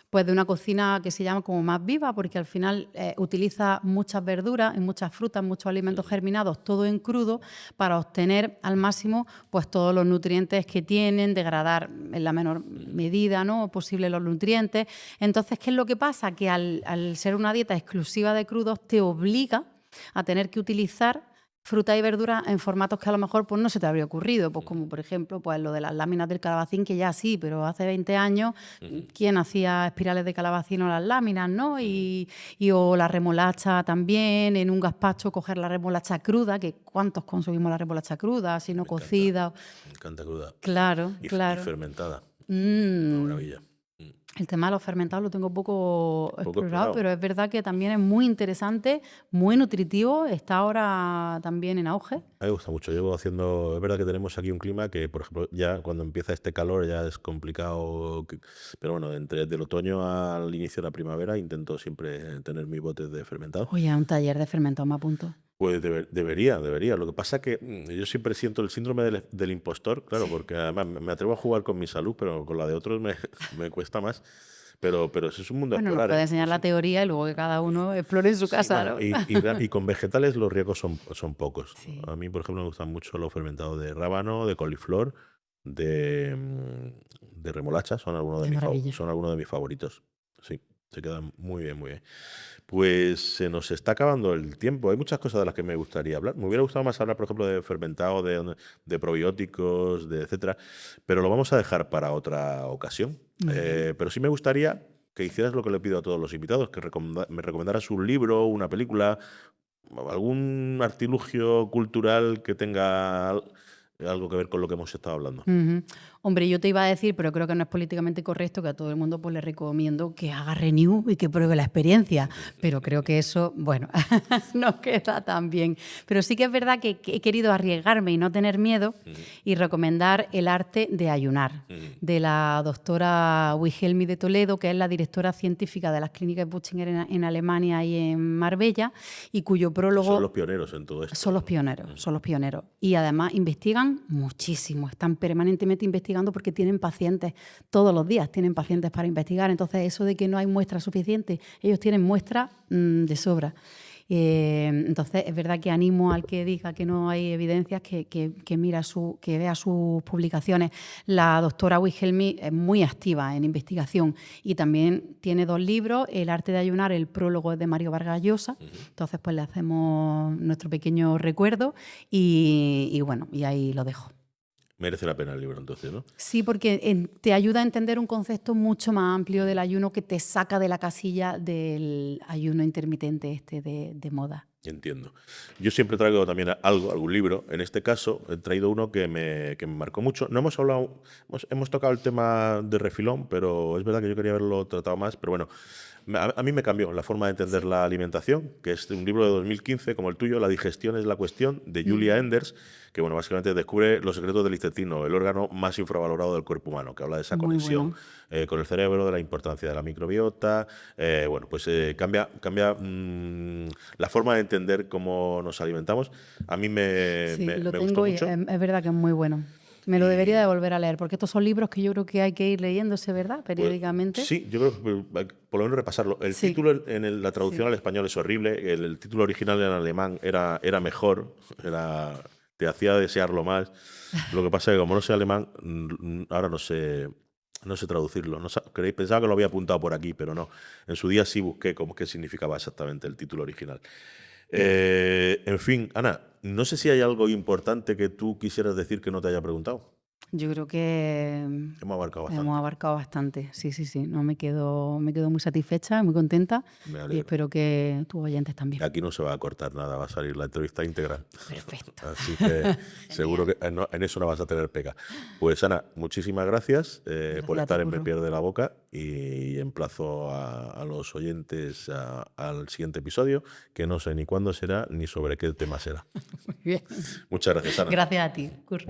pues de una cocina que se llama como más viva, porque al final utiliza muchas verduras y muchas frutas, muchos alimentos germinados, todo en crudo, para obtener al máximo pues todos los nutrientes que tienen, degradar en la menor medida, ¿no?, posible los nutrientes. Entonces, ¿qué es lo que pasa? Que al ser una dieta exclusiva de crudos te obliga a tener que utilizar fruta y verdura en formatos que a lo mejor pues, no se te habría ocurrido, pues como por ejemplo pues, lo de las láminas del calabacín, que ya sí, pero hace 20 años, ¿quién hacía espirales de calabacín o las láminas, no? O la remolacha también, en un gazpacho coger la remolacha cruda, que ¿cuántos consumimos la remolacha cruda, si no cocida? Me encanta cruda. Claro, Y claro. fermentada. Mm. Maravilla. El tema de los fermentados lo tengo poco explorado, explorado. pero es verdad que también es muy interesante, muy nutritivo, está ahora también en auge. A mí me gusta mucho. Llevo haciendo. Es verdad que tenemos aquí un clima que, por ejemplo, ya cuando empieza este calor ya es complicado. Pero bueno, del otoño al inicio de la primavera intento siempre tener mis botes de fermentado. Oye, a un taller de fermentados me apunto. Pues debería. Lo que pasa que yo siempre siento el síndrome del impostor, claro, porque además me atrevo a jugar con mi salud, pero con la de otros me cuesta más. Pero eso es un mundo a Bueno, nos explorar. puede enseñar la teoría y luego que cada uno explore en su casa, Bueno, ¿no? y con vegetales los riesgos son pocos. Sí. A mí, por ejemplo, me gustan mucho los fermentados de rábano, de coliflor, de remolacha, son algunos Qué maravilla. son algunos de mis favoritos. Sí, se quedan muy bien, muy bien. Pues se nos está acabando el tiempo. Hay muchas cosas de las que me gustaría hablar. Me hubiera gustado más hablar, por ejemplo, de fermentado, de probióticos, etcétera, pero lo vamos a dejar para otra ocasión. Pero sí me gustaría que hicieras lo que le pido a todos los invitados, que me recomendaras un libro, una película, algún artilugio cultural que tenga algo que ver con lo que hemos estado hablando. Hombre, yo te iba a decir, pero creo que no es políticamente correcto, que a todo el mundo pues, le recomiendo que haga renew y que pruebe la experiencia. Pero creo que eso, bueno, no queda tan bien. Pero sí que es verdad que he querido arriesgarme y no tener miedo y recomendar El arte de ayunar, de la doctora Wilhelmi de Toledo, que es la directora científica de las clínicas Buchinger en Alemania y en Marbella, y cuyo prólogo... Son los pioneros en todo esto. Son los pioneros. Y además investigan muchísimo, están permanentemente investigando porque tienen pacientes, todos los días tienen pacientes para investigar. Entonces, eso de que no hay muestras suficientes, ellos tienen muestras de sobra. Entonces, es verdad que animo al que diga que no hay evidencias que vea sus publicaciones. La doctora Wilhelmi es muy activa en investigación y también tiene 2 libros, El arte de ayunar, el prólogo es de Mario Vargas Llosa. Entonces, pues le hacemos nuestro pequeño recuerdo y bueno, y ahí lo dejo. Merece la pena el libro, entonces, ¿no? Sí, porque te ayuda a entender un concepto mucho más amplio del ayuno que te saca de la casilla del ayuno intermitente de moda. Entiendo. Yo siempre traigo también algún libro. En este caso, he traído uno que me marcó mucho. No hemos hablado, hemos tocado el tema de refilón, pero es verdad que yo quería haberlo tratado más. Pero bueno, a mí me cambió la forma de entender la alimentación, que es un libro de 2015, como el tuyo, La digestión es la cuestión, de Julia Enders, que bueno, básicamente descubre los secretos del intestino, el órgano más infravalorado del cuerpo humano, que habla de esa Muy conexión bueno. con el cerebro, de la importancia de la microbiota. Bueno, pues cambia la forma de entender cómo nos alimentamos. A mí me lo me tengo gustó y mucho. es verdad que es muy bueno. Me lo debería de volver a leer, porque estos son libros que yo creo que hay que ir leyéndose, ¿verdad? Periódicamente. Pues, sí, yo creo que por lo menos repasarlo. El título en la traducción al español es horrible. El título original en alemán era mejor, te hacía desearlo más. Lo que pasa es que como no sé alemán, ahora no sé traducirlo. Pensaba que lo había apuntado por aquí, pero no. En su día sí busqué qué significaba exactamente el título original. En fin, Ana, no sé si hay algo importante que tú quisieras decir que no te haya preguntado. Yo creo que Hemos abarcado bastante. hemos abarcado bastante. Sí. No, me quedo muy satisfecha, muy contenta Me y alegro. espero que tus oyentes también. Aquí no se va a cortar nada, va a salir la entrevista íntegra. Perfecto. Así que seguro que en eso no vas a tener pega. Pues Ana, muchísimas gracias por a ti, estar en Me Curro. Pierde la Boca y emplazo a los oyentes al siguiente episodio, que no sé ni cuándo será ni sobre qué tema será. Muy bien. Muchas gracias, Ana. Gracias a ti, Curro.